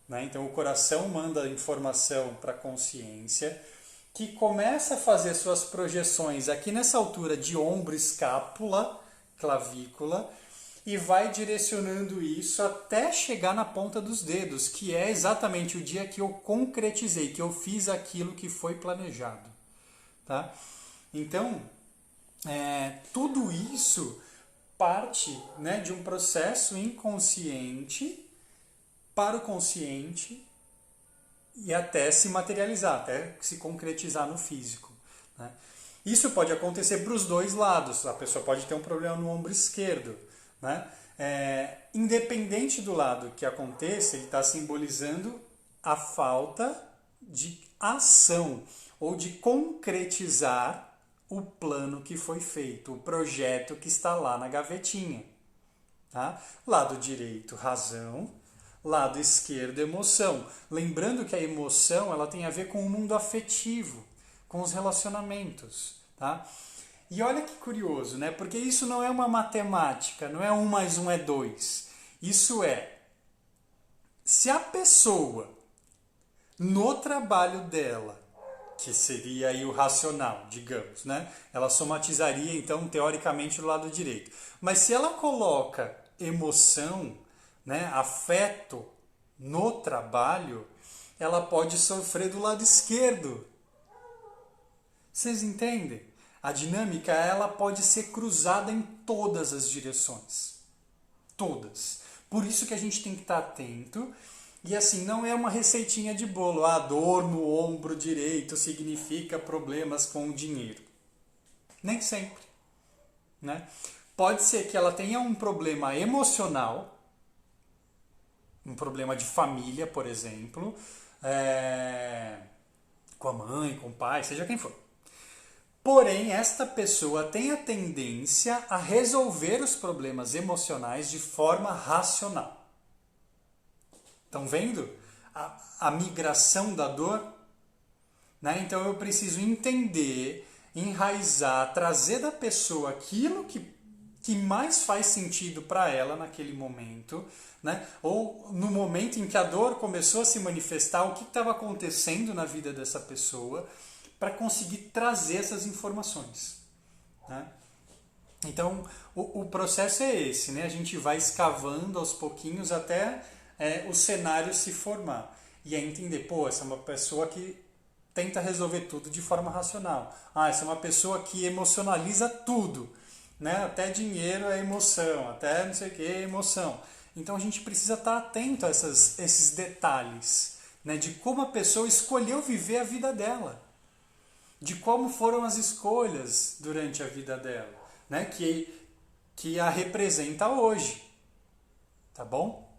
né? Então, o coração manda a informação para a consciência, que começa a fazer suas projeções aqui nessa altura de ombro, escápula, clavícula, e vai direcionando isso até chegar na ponta dos dedos, que é exatamente o dia que eu concretizei, que eu fiz aquilo que foi planejado. Tá? Então, tudo isso parte, né, de um processo inconsciente para o consciente e até se materializar, até se concretizar no físico. Né? Isso pode acontecer para os dois lados. A pessoa pode ter um problema no ombro esquerdo. Né? Independente do lado que aconteça, ele está simbolizando a falta de ação ou de concretizar o plano que foi feito, o projeto que está lá na gavetinha. Tá? Lado direito, razão. Lado esquerdo, emoção. Lembrando que a emoção ela tem a ver com o mundo afetivo, com os relacionamentos. Tá? E olha que curioso, né? Porque isso não é uma matemática, não é 1 mais 1 é 2. Isso é, se a pessoa, no trabalho dela, que seria aí o racional, digamos, né? Ela somatizaria, então, teoricamente, o lado direito. Mas se ela coloca emoção, né, afeto no trabalho, ela pode sofrer do lado esquerdo. Vocês entendem? A dinâmica ela pode ser cruzada em todas as direções. Todas. Por isso que a gente tem que estar atento. E assim, não é uma receitinha de bolo. A dor no ombro direito significa problemas com o dinheiro. Nem sempre. Né? Pode ser que ela tenha um problema emocional, um problema de família, por exemplo, com a mãe, com o pai, seja quem for. Porém, esta pessoa tem a tendência a resolver os problemas emocionais de forma racional. Estão vendo a migração da dor? Né? Então eu preciso entender, enraizar, trazer da pessoa aquilo que mais faz sentido para ela naquele momento, né? Ou no momento em que a dor começou a se manifestar, o que estava acontecendo na vida dessa pessoa, para conseguir trazer essas informações. Né? Então, o processo é esse, né? A gente vai escavando aos pouquinhos até o cenário se formar. E é entender, essa é uma pessoa que tenta resolver tudo de forma racional. Essa é uma pessoa que emocionaliza tudo. Né? Até dinheiro é emoção, até não sei o que é emoção. Então, a gente precisa estar atento a esses detalhes, né? De como a pessoa escolheu viver a vida dela. De como foram as escolhas durante a vida dela, né? Que a representa hoje, tá bom?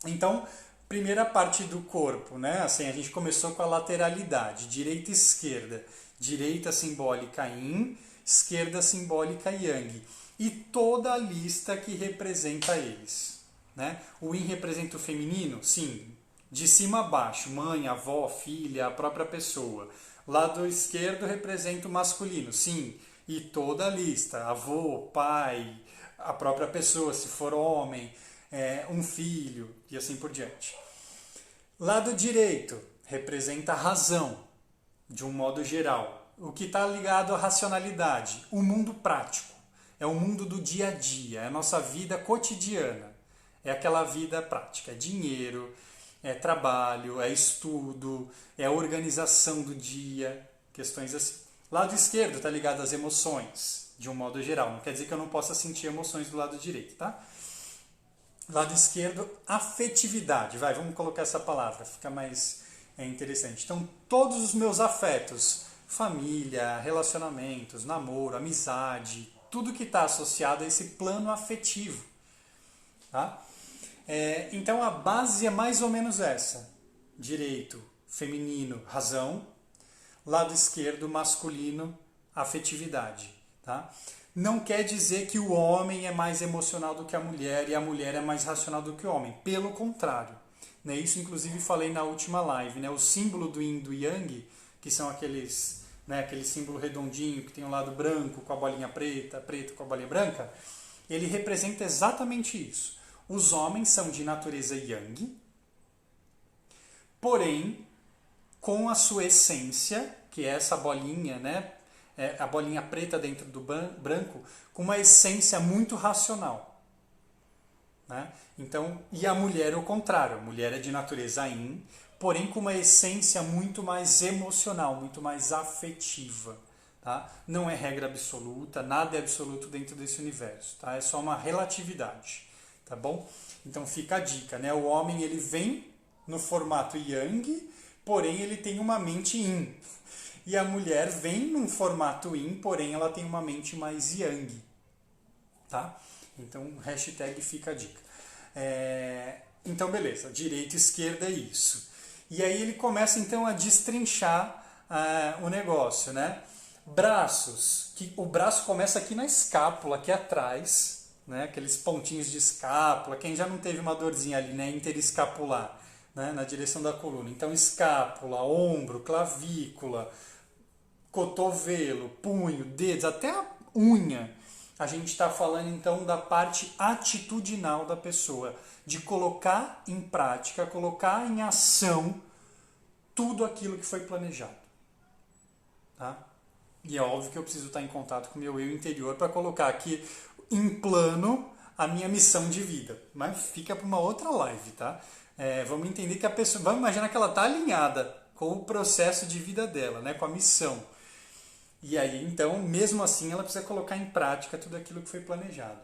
Então, primeira parte do corpo, né? Assim, a gente começou com a lateralidade, direita e esquerda, direita simbólica Yin, esquerda simbólica Yang, e toda a lista que representa eles, né? O Yin representa o feminino, sim, de cima a baixo, mãe, avó, filha, a própria pessoa. Lado esquerdo representa o masculino, sim, e toda a lista, avô, pai, a própria pessoa, se for homem, um filho, e assim por diante. Lado direito representa a razão, de um modo geral. O que está ligado à racionalidade, o mundo prático, é o mundo do dia a dia, é a nossa vida cotidiana, é aquela vida prática, é dinheiro, é trabalho, é estudo, é a organização do dia, questões assim. Lado esquerdo está ligado às emoções, de um modo geral, não quer dizer que eu não possa sentir emoções do lado direito, tá? Lado esquerdo, afetividade. Vamos colocar essa palavra, fica mais interessante. Então, todos os meus afetos, família, relacionamentos, namoro, amizade, tudo que está associado a esse plano afetivo. Tá? Então, a base é mais ou menos essa. Direito, feminino, razão. Lado esquerdo, masculino, afetividade. Tá? Não quer dizer que o homem é mais emocional do que a mulher e a mulher é mais racional do que o homem. Pelo contrário. Né? Isso, inclusive, falei na última live. Né? O símbolo do yin e do yang, que são aqueles, né, aquele símbolo redondinho que tem um lado branco com a bolinha preta, preto com a bolinha branca, ele representa exatamente isso. Os homens são de natureza yang, porém, com a sua essência, que é essa bolinha, né? A bolinha preta dentro do branco, com uma essência muito racional. Né? Então, e a mulher é o contrário, a mulher é de natureza yin, porém com uma essência muito mais emocional, muito mais afetiva. Tá? Não é regra absoluta, nada é absoluto dentro desse universo, tá? É só uma relatividade, tá bom? Então fica a dica, né? O homem ele vem no formato yang, porém ele tem uma mente yin. E a mulher vem num formato yin, porém ela tem uma mente mais yang. Tá? Então, hashtag fica a dica. Então, beleza. Direita e esquerda é isso. E aí ele começa, então, a destrinchar o negócio, né? Braços. O braço começa aqui na escápula, aqui atrás, né? Aqueles pontinhos de escápula. Quem já não teve uma dorzinha ali, né? Interescapular, né? Na direção da coluna. Então, escápula, ombro, clavícula, cotovelo, punho, dedos, até a unha. A gente está falando então da parte atitudinal da pessoa, de colocar em prática, colocar em ação tudo aquilo que foi planejado. Tá? E é óbvio que eu preciso estar em contato com o meu eu interior para colocar aqui em plano a minha missão de vida. Mas fica para uma outra live, tá? Vamos entender que a pessoa... Vamos imaginar que ela está alinhada com o processo de vida dela, né? Com a missão. E aí, então, mesmo assim, ela precisa colocar em prática tudo aquilo que foi planejado.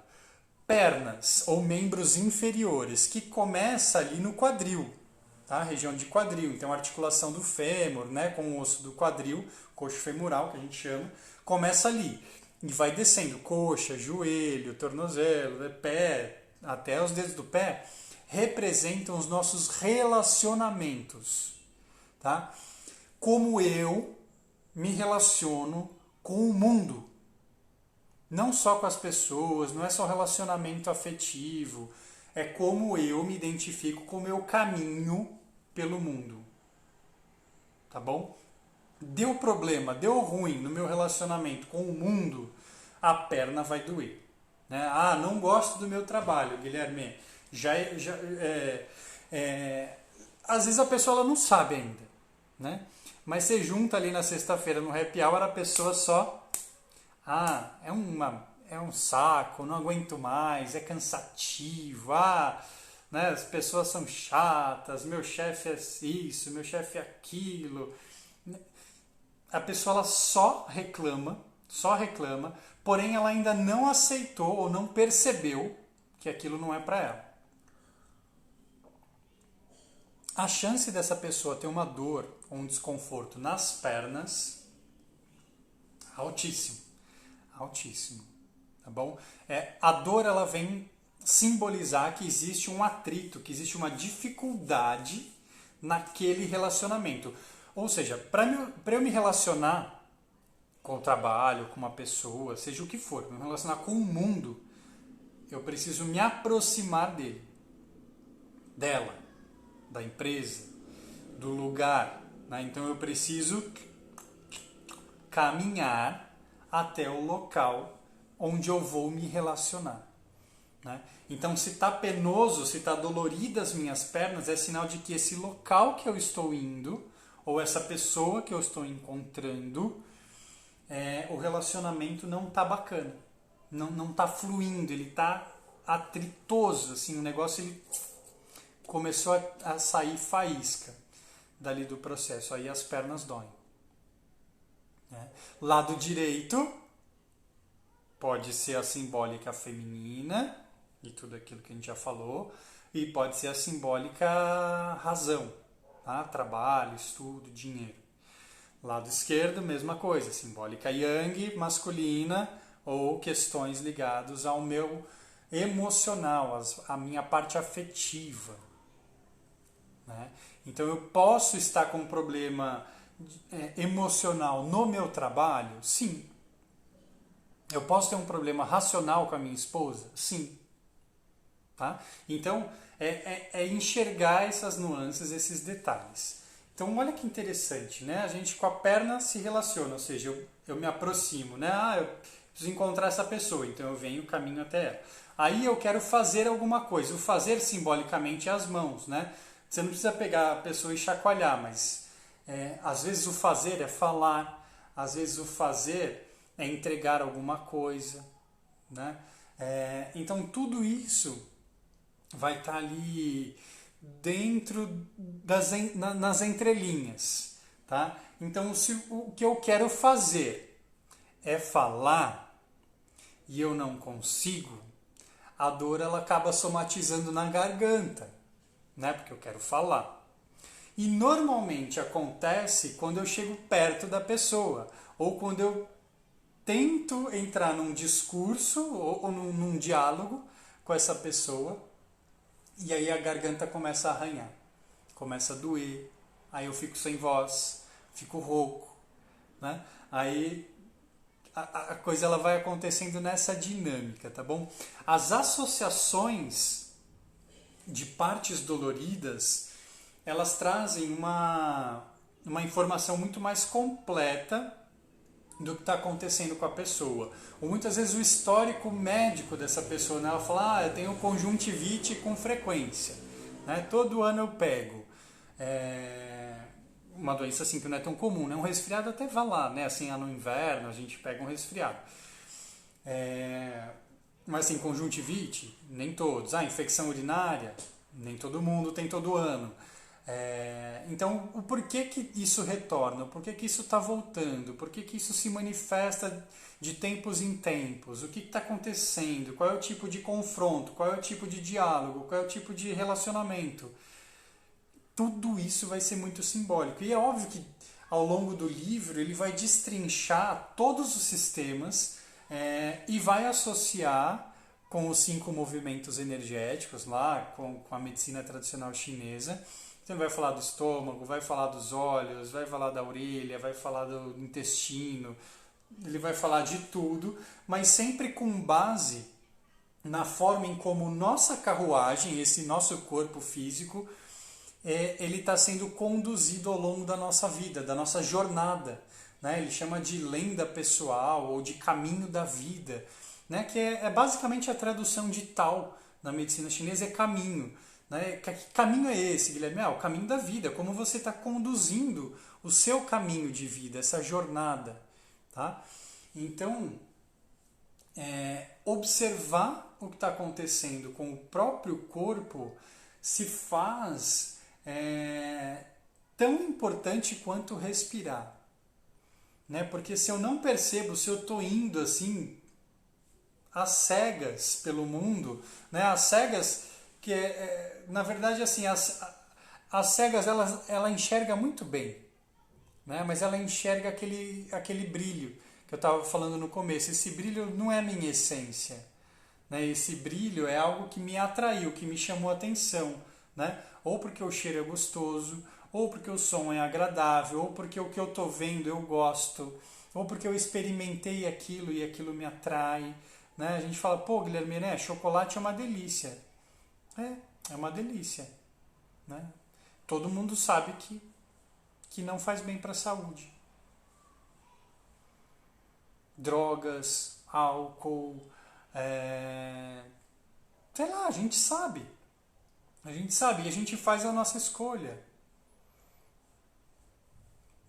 Pernas ou membros inferiores, que começa ali no quadril, tá? Região de quadril. Então, a articulação do fêmur, né, com o osso do quadril, coxo femoral, que a gente chama, começa ali. E vai descendo coxa, joelho, tornozelo, pé, até os dedos do pé, representam os nossos relacionamentos. Tá? Como eu me relaciono com o mundo. Não só com as pessoas, não é só relacionamento afetivo, é como eu me identifico com o meu caminho pelo mundo. Tá bom? Deu problema, deu ruim no meu relacionamento com o mundo, a perna vai doer. Né? Ah, não gosto do meu trabalho, Guilherme. Às vezes a pessoa ela não sabe ainda. Né? Mas você junta ali na sexta-feira no happy hour, a pessoa só... é um saco, não aguento mais, é cansativo, né, as pessoas são chatas, meu chefe é isso, meu chefe é aquilo. A pessoa ela só reclama, porém ela ainda não aceitou ou não percebeu que aquilo não é para ela. A chance dessa pessoa ter uma dor ou um desconforto nas pernas, altíssimo, tá bom? A dor ela vem simbolizar que existe um atrito, que existe uma dificuldade naquele relacionamento. Ou seja, para eu me relacionar com o trabalho, com uma pessoa, seja o que for, me relacionar com o mundo, eu preciso me aproximar dela, da empresa, do lugar. Né? Então eu preciso caminhar até o local onde eu vou me relacionar. Né? Então se está penoso, se está dolorido as minhas pernas, é sinal de que esse local que eu estou indo, ou essa pessoa que eu estou encontrando, o relacionamento não tá bacana, não tá fluindo, ele tá atritoso, assim, o negócio ele começou a sair faísca dali do processo, aí as pernas doem. Né? Lado direito pode ser a simbólica feminina e tudo aquilo que a gente já falou, e pode ser a simbólica razão, tá? Trabalho, estudo, dinheiro. Lado esquerdo, mesma coisa, simbólica yang, masculina, ou questões ligadas ao meu emocional, a minha parte afetiva. Né? Então eu posso estar com um problema emocional no meu trabalho? Sim. Eu posso ter um problema racional com a minha esposa? Sim. Tá? Então é enxergar essas nuances, esses detalhes. Então olha que interessante, né? A gente com a perna se relaciona, ou seja, eu me aproximo, né? Eu preciso encontrar essa pessoa, então eu venho o caminho até ela. Aí eu quero fazer alguma coisa. O fazer simbolicamente é as mãos, né? Você não precisa pegar a pessoa e chacoalhar, mas às vezes o fazer é falar, às vezes o fazer é entregar alguma coisa, né? Então tudo isso vai estar ali dentro nas entrelinhas, tá? Então se o que eu quero fazer é falar e eu não consigo, a dor ela acaba somatizando na garganta, né? Porque eu quero falar. E normalmente acontece quando eu chego perto da pessoa, ou quando eu tento entrar num discurso ou num diálogo com essa pessoa, e aí a garganta começa a arranhar, começa a doer, aí eu fico sem voz, fico rouco, né? Aí a coisa ela vai acontecendo nessa dinâmica, tá bom? As associações de partes doloridas, elas trazem uma informação muito mais completa do que está acontecendo com a pessoa. Ou muitas vezes o histórico médico dessa pessoa, né? Ela fala, eu tenho conjuntivite com frequência, né? Todo ano eu pego. Uma doença assim que não é tão comum, né? Um resfriado até vai lá, né? Assim, no inverno a gente pega um resfriado. Mas assim, conjuntivite, nem todos. Infecção urinária, nem todo mundo tem todo ano. Então, o porquê que isso retorna? O porquê que isso está voltando? Por que isso se manifesta de tempos em tempos? O que está acontecendo? Qual é o tipo de confronto? Qual é o tipo de diálogo? Qual é o tipo de relacionamento? Tudo isso vai ser muito simbólico. E é óbvio que ao longo do livro ele vai destrinchar todos os sistemas e vai associar com os 5 movimentos energéticos lá, com a medicina tradicional chinesa. Então ele vai falar do estômago, vai falar dos olhos, vai falar da orelha, vai falar do intestino, ele vai falar de tudo, mas sempre com base na forma em como nossa carruagem, esse nosso corpo físico, ele está sendo conduzido ao longo da nossa vida, da nossa jornada. Né? Ele chama de lenda pessoal ou de caminho da vida, né? Que é basicamente a tradução de Tao na medicina chinesa, é caminho. Né? Que caminho é esse, Guilherme? O caminho da vida, como você está conduzindo o seu caminho de vida, essa jornada. Tá? Então, observar o que está acontecendo com o próprio corpo se faz tão importante quanto respirar. Né? Porque se eu não percebo, se eu estou indo assim, às cegas pelo mundo, né? Às cegas que na verdade assim as cegas ela enxerga muito bem, né? Mas ela enxerga aquele brilho que eu estava falando no começo. Esse brilho não é a minha essência, né? Esse brilho é algo que me atraiu, que me chamou a atenção, né? Ou porque o cheiro é gostoso, ou porque o som é agradável, ou porque o que eu estou vendo eu gosto, ou porque eu experimentei aquilo e aquilo me atrai, né? A gente fala, pô, Guilherme, né? Chocolate é uma delícia. É uma delícia, né? Todo mundo sabe que não faz bem para a saúde. Drogas, álcool, sei lá, a gente sabe. A gente sabe e a gente faz a nossa escolha.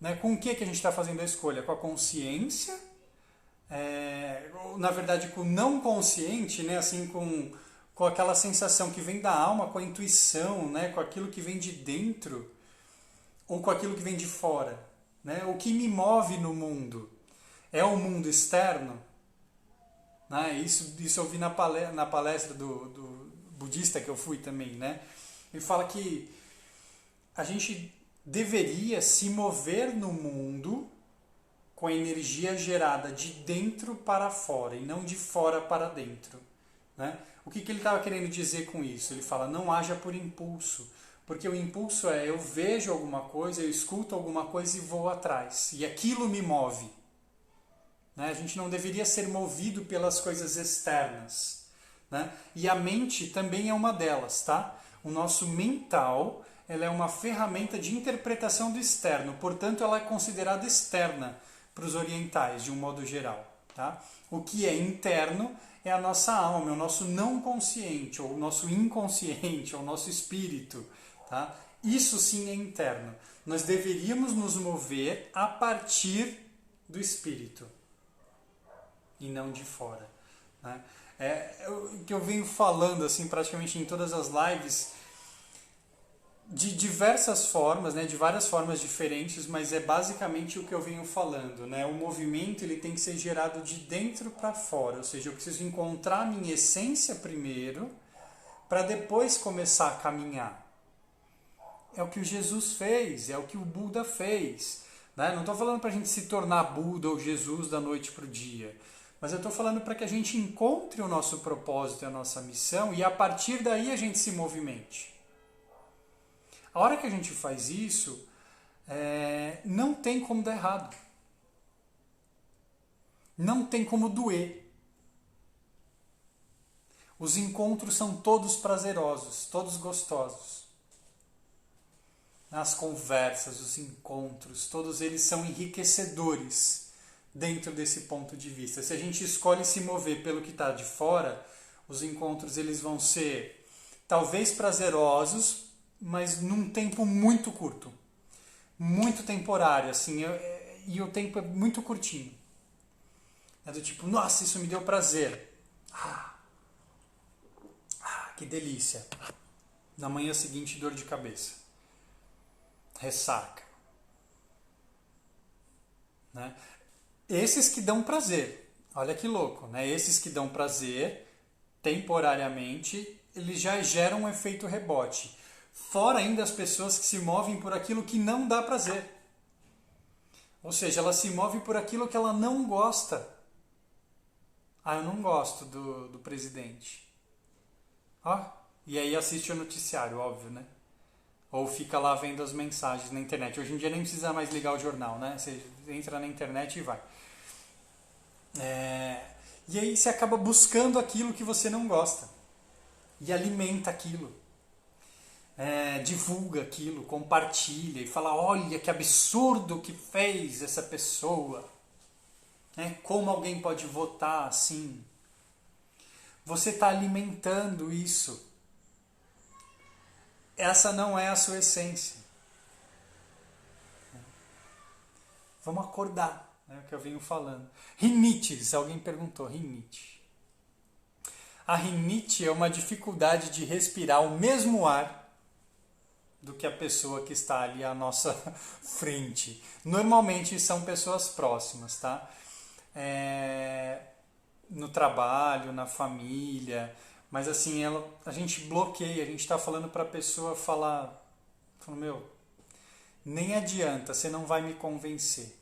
Né? Com o que a gente está fazendo a escolha? Com a consciência, ou, na verdade com o não consciente, né? Assim, com aquela sensação que vem da alma, com a intuição, né? Com aquilo que vem de dentro, ou com aquilo que vem de fora. Né? O que me move no mundo é o mundo externo? Né? Isso eu vi na palestra do budista que eu fui também. Né? Ele fala que a gente deveria se mover no mundo com a energia gerada de dentro para fora e não de fora para dentro. Né? O que ele estava querendo dizer com isso? Ele fala, não haja por impulso, porque o impulso é eu vejo alguma coisa, eu escuto alguma coisa e vou atrás, e aquilo me move. Né? A gente não deveria ser movido pelas coisas externas. Né? E a mente também é uma delas. Tá? O nosso mental, ela é uma ferramenta de interpretação do externo, portanto ela é considerada externa para os orientais, de um modo geral. Tá? O que é interno é a nossa alma, é o nosso não consciente, ou o nosso inconsciente, ou o nosso espírito. Tá? Isso sim é interno. Nós deveríamos nos mover a partir do espírito e não de fora. Né? O que eu venho falando assim, praticamente em todas as lives, de diversas formas, né, de várias formas diferentes, mas é basicamente o que eu venho falando. Né? O movimento ele tem que ser gerado de dentro para fora, ou seja, eu preciso encontrar a minha essência primeiro, para depois começar a caminhar. É o que o Jesus fez, é o que o Buda fez. Né? Não estou falando para a gente se tornar Buda ou Jesus da noite para o dia, mas eu estou falando para que a gente encontre o nosso propósito e a nossa missão e a partir daí a gente se movimente. A hora que a gente faz isso, não tem como dar errado. Não tem como doer. Os encontros são todos prazerosos, todos gostosos. As conversas, os encontros, todos eles são enriquecedores dentro desse ponto de vista. Se a gente escolhe se mover pelo que está de fora, os encontros eles vão ser talvez prazerosos, mas num tempo muito curto, muito temporário, assim, e o tempo é muito curtinho. É do tipo, nossa, isso me deu prazer. Que delícia. Na manhã seguinte, dor de cabeça. Ressaca. Né? Esses que dão prazer, olha que louco, né? Esses que dão prazer, temporariamente, eles já geram um efeito rebote. Fora ainda as pessoas que se movem por aquilo que não dá prazer. Ou seja, ela se move por aquilo que ela não gosta. Eu não gosto do presidente. E aí assiste o noticiário, óbvio, né? Ou fica lá vendo as mensagens na internet. Hoje em dia nem precisa mais ligar o jornal, né? Você entra na internet e vai. E aí você acaba buscando aquilo que você não gosta. E alimenta aquilo. Divulga aquilo, compartilha e fala, olha que absurdo que fez essa pessoa. Como alguém pode votar assim? Você está alimentando isso. Essa não é a sua essência. Vamos acordar, né, o que eu venho falando. Rinite, se alguém perguntou, rinite. A rinite é uma dificuldade de respirar o mesmo ar do que a pessoa que está ali à nossa frente. Normalmente são pessoas próximas, tá? No trabalho, na família, mas assim, a gente bloqueia, a gente está falando para a pessoa falar, meu, nem adianta, você não vai me convencer.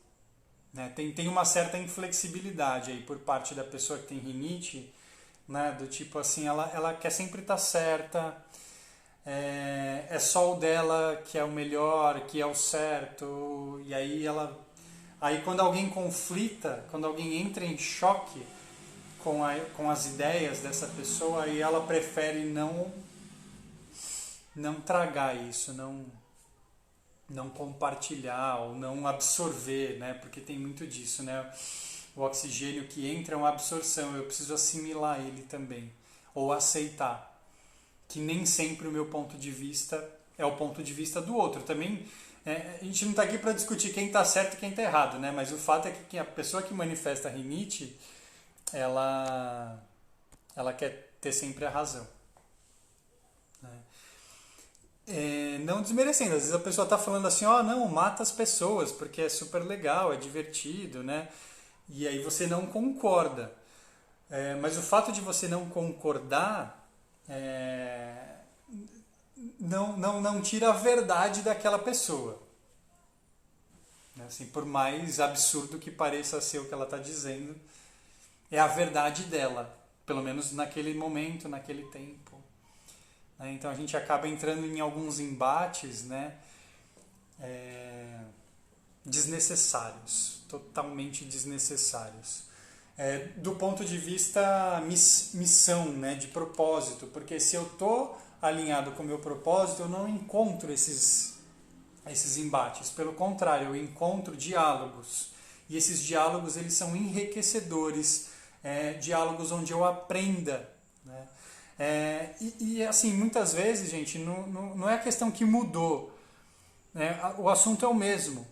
Né? Tem uma certa inflexibilidade aí por parte da pessoa que tem rinite, né? Do tipo assim, ela quer sempre estar certa, é só o dela que é o melhor, que é o certo, e aí aí quando alguém conflita, quando alguém entra em choque com as ideias dessa pessoa, aí ela prefere não tragar isso, não compartilhar ou não absorver, né? Porque tem muito disso, né? O oxigênio que entra é uma absorção, eu preciso assimilar ele também, ou aceitar que nem sempre o meu ponto de vista é o ponto de vista do outro. Também A gente não está aqui para discutir quem está certo e quem está errado, né? Mas o fato é que a pessoa que manifesta rinite, ela quer ter sempre a razão. Né? Não desmerecendo, às vezes a pessoa está falando assim, ó, não, mata as pessoas, porque é super legal, é divertido, né? E aí você não concorda. Mas o fato de você não concordar não tira a verdade daquela pessoa. Assim, por mais absurdo que pareça ser o que ela está dizendo, é a verdade dela, pelo menos naquele momento, naquele tempo. Então a gente acaba entrando em alguns embates, né, desnecessários, totalmente desnecessários. Do ponto de vista missão, né, de propósito, porque se eu estou alinhado com o meu propósito, eu não encontro esses embates. Pelo contrário, eu encontro diálogos. E esses diálogos eles são enriquecedores, diálogos onde eu aprenda. Né? Assim, muitas vezes, gente, não é a questão que mudou. Né? O assunto é o mesmo.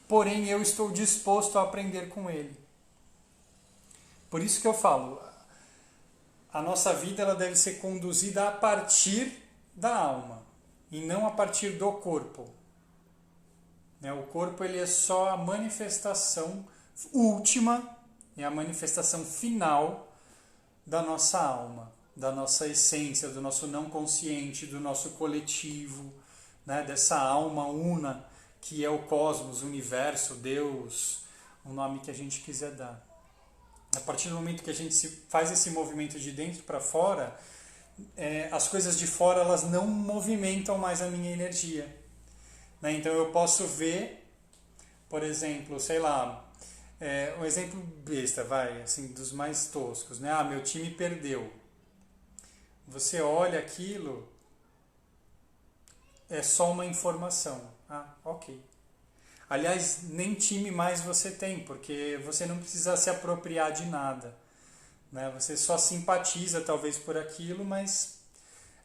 Porém, eu estou disposto a aprender com ele. Por isso que eu falo, a nossa vida ela deve ser conduzida a partir da alma e não a partir do corpo. O corpo ele é só a manifestação última, é a manifestação final da nossa alma, da nossa essência, do nosso não consciente, do nosso coletivo, né? Dessa alma una que é o cosmos, o universo, Deus, o nome que a gente quiser dar. A partir do momento que a gente faz esse movimento de dentro para fora, as coisas de fora elas não movimentam mais a minha energia. Né? Então eu posso ver, por exemplo, sei lá, um exemplo besta, assim, dos mais toscos, né? Meu time perdeu. Você olha aquilo, é só uma informação. Ok. Aliás, nem time mais você tem, porque você não precisa se apropriar de nada. Né? Você só simpatiza talvez por aquilo, mas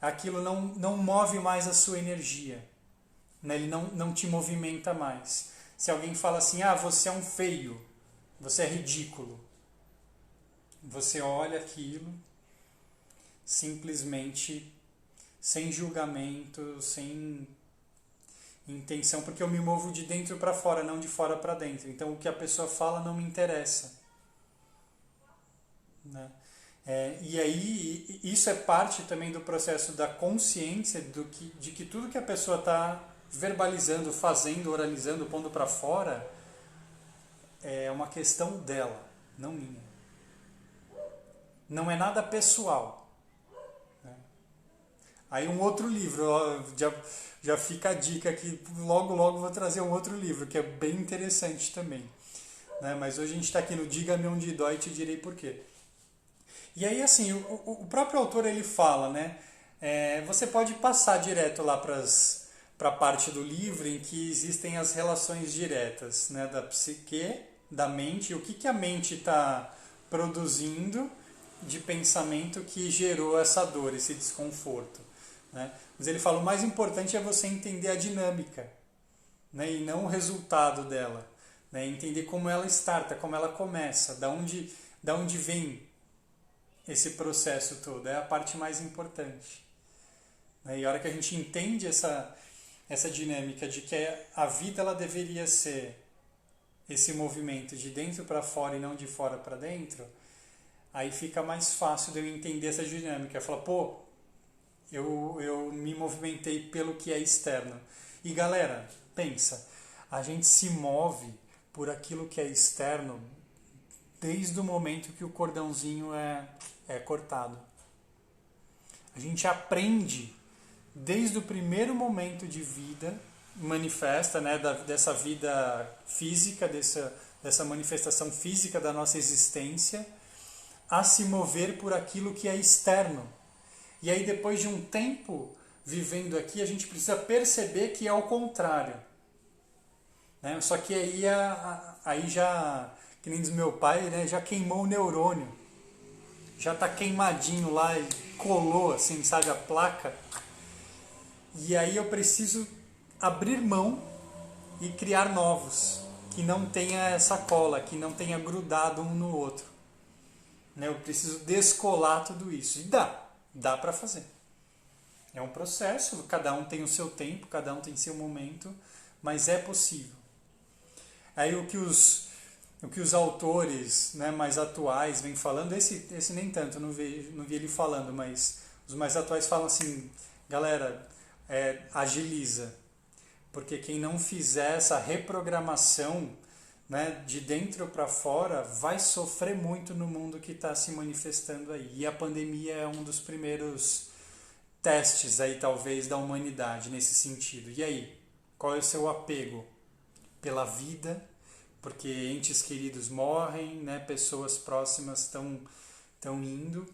aquilo não move mais a sua energia. Né? Ele não te movimenta mais. Se alguém fala assim, você é um feio, você é ridículo. Você olha aquilo simplesmente sem julgamento, sem intenção, porque eu me movo de dentro para fora, não de fora para dentro. Então o que a pessoa fala não me interessa. Né? E aí isso é parte também do processo da consciência de que tudo que a pessoa está verbalizando, fazendo, oralizando, pondo para fora é uma questão dela, não minha. Não é nada pessoal. Né? Aí um outro livro, já fica a dica aqui, logo vou trazer um outro livro, que é bem interessante também. Né? Mas hoje a gente está aqui no Diga-me onde dói e te direi por quê. E aí, assim, o próprio autor ele fala, né? Você pode passar direto lá para a parte do livro em que existem as relações diretas, né? Da psique, da mente, o que a mente está produzindo de pensamento que gerou essa dor, esse desconforto. Né? Mas ele fala, o mais importante é você entender a dinâmica, né? E não o resultado dela. Né? Entender como ela starta, como ela começa, da onde vem esse processo todo. É a parte mais importante. Né? E a hora que a gente entende essa dinâmica de que a vida ela deveria ser esse movimento de dentro para fora e não de fora para dentro, aí fica mais fácil de eu entender essa dinâmica. Eu falo, eu me movimentei pelo que é externo. E galera, pensa, a gente se move por aquilo que é externo desde o momento que o cordãozinho é cortado. A gente aprende desde o primeiro momento de vida manifesta, né, dessa vida física, dessa manifestação física da nossa existência, a se mover por aquilo que é externo. E aí depois de um tempo vivendo aqui, a gente precisa perceber que é o contrário. Né? Só que aí já, que nem diz meu pai, né, já queimou o neurônio. Já está queimadinho lá e colou, assim, sabe, a placa. E aí eu preciso abrir mão e criar novos, que não tenha essa cola, que não tenha grudado um no outro. Né? Eu preciso descolar tudo isso. E dá para fazer. É um processo, cada um tem o seu tempo, cada um tem seu momento, mas é possível. Aí o que os autores, né, mais atuais vêm falando, esse nem tanto, não vi ele falando, mas os mais atuais falam assim, galera, agiliza, porque quem não fizer essa reprogramação, né, de dentro para fora vai sofrer muito no mundo que está se manifestando aí. E a pandemia é um dos primeiros testes aí talvez da humanidade nesse sentido. E aí, qual é o seu apego pela vida? Porque entes queridos morrem, né? Pessoas próximas estão indo.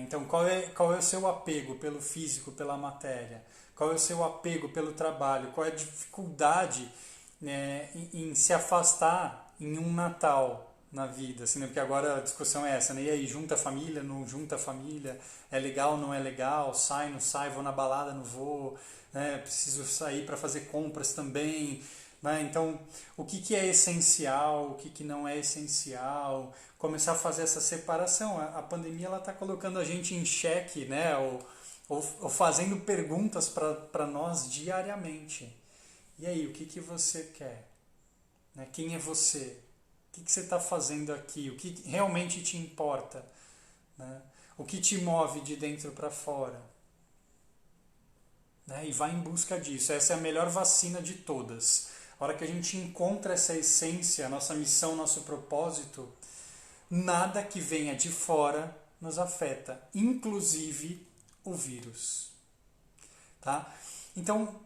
Então, qual é o seu apego pelo físico, pela matéria? Qual é o seu apego pelo trabalho? Qual é a dificuldade, né, em se afastar em um Natal na vida? Assim, né? Porque agora a discussão é essa, né? E aí, junta a família, não junta a família? É legal, não é legal? Sai, não sai? Vou na balada, não vou? Né? Preciso sair para fazer compras também. Né? Então, o que é essencial, o que não é essencial, começar a fazer essa separação. A pandemia está colocando a gente em xeque, né? ou fazendo perguntas para nós diariamente. E aí, o que você quer? Né? Quem é você? O que você está fazendo aqui? O que realmente te importa? Né? O que te move de dentro para fora? Né? E vai em busca disso. Essa é a melhor vacina de todas. A hora que a gente encontra essa essência, a nossa missão, nosso propósito, nada que venha de fora nos afeta, inclusive o vírus. Tá? Então,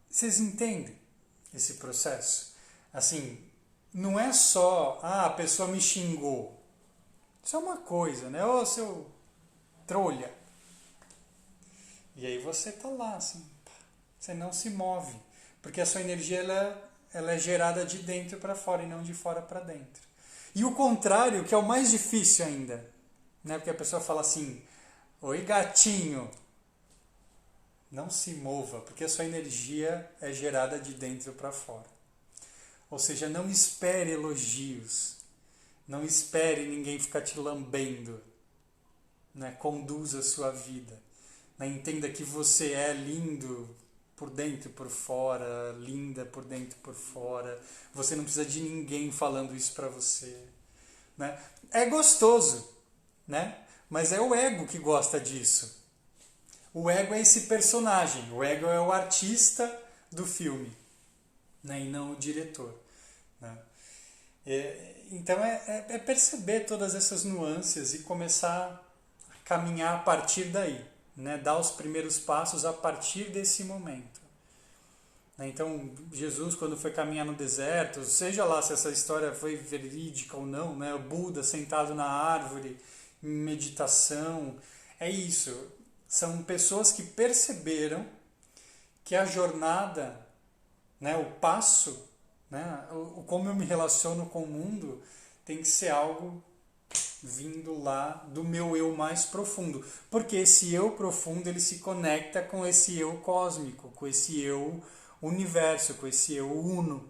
vocês entendem esse processo? Assim, não é só, a pessoa me xingou. Isso é uma coisa, né? Ô, seu trolha. E aí você tá lá, assim, você não se move. Porque a sua energia ela é gerada de dentro para fora e não de fora para dentro. E o contrário, que é o mais difícil ainda. Né? Porque a pessoa fala assim, oi gatinho. Não se mova, porque a sua energia é gerada de dentro para fora. Ou seja, não espere elogios. Não espere ninguém ficar te lambendo. Né? Conduza a sua vida. Né? Entenda que você é lindo por dentro e por fora, linda por dentro e por fora. Você não precisa de ninguém falando isso para você. Né? É gostoso, né? Mas é o ego que gosta disso. O ego é esse personagem. O ego é o artista do filme, né? E não o diretor. Né? Então é perceber todas essas nuances e começar a caminhar a partir daí. Né? Dar os primeiros passos a partir desse momento. Então, Jesus, quando foi caminhar no deserto, seja lá se essa história foi verídica ou não, né? O Buda sentado na árvore, em meditação, é isso. São pessoas que perceberam que a jornada, né? O passo, né? Como eu me relaciono com o mundo, tem que ser algo vindo lá do meu eu mais profundo. Porque esse eu profundo, ele se conecta com esse eu cósmico, com esse eu universo, com esse eu uno.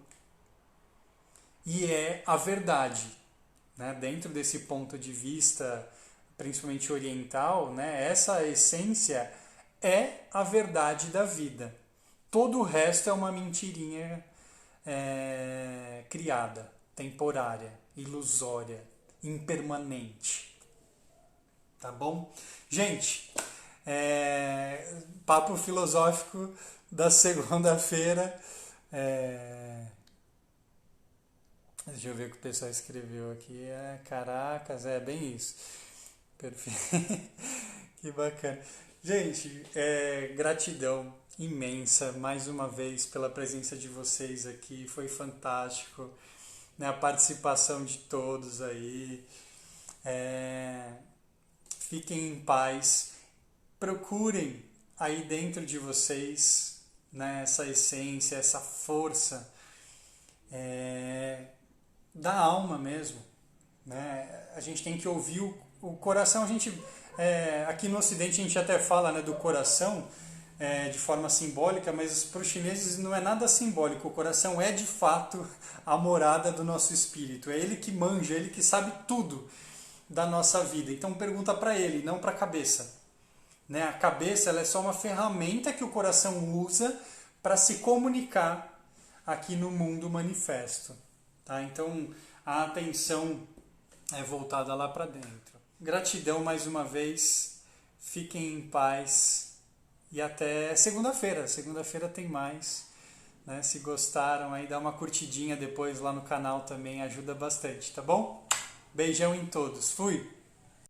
E é a verdade. Né? Dentro desse ponto de vista, principalmente oriental, né? Essa essência é a verdade da vida. Todo o resto é uma mentirinha criada, temporária, ilusória, impermanente. Tá bom? Gente, papo filosófico da segunda-feira. Deixa eu ver o que o pessoal escreveu aqui. Caracas, é bem isso. Perfeito. Que bacana. Gente, gratidão imensa mais uma vez pela presença de vocês aqui. Foi fantástico. Né, a participação de todos aí. Fiquem em paz. Procurem aí dentro de vocês, né, essa essência, essa força da alma mesmo. Né? A gente tem que ouvir o coração. A gente, aqui no Ocidente a gente até fala, né, do coração, de forma simbólica, mas para os chineses não é nada simbólico. O coração é de fato a morada do nosso espírito. É ele que manja, é ele que sabe tudo da nossa vida. Então pergunta para ele, não para a cabeça. Né? A cabeça ela é só uma ferramenta que o coração usa para se comunicar aqui no mundo manifesto. Tá? Então a atenção é voltada lá para dentro. Gratidão mais uma vez, fiquem em paz e até segunda-feira. Segunda-feira tem mais. Né? Se gostaram, aí dá uma curtidinha depois lá no canal também, ajuda bastante, tá bom? Beijão em todos, fui!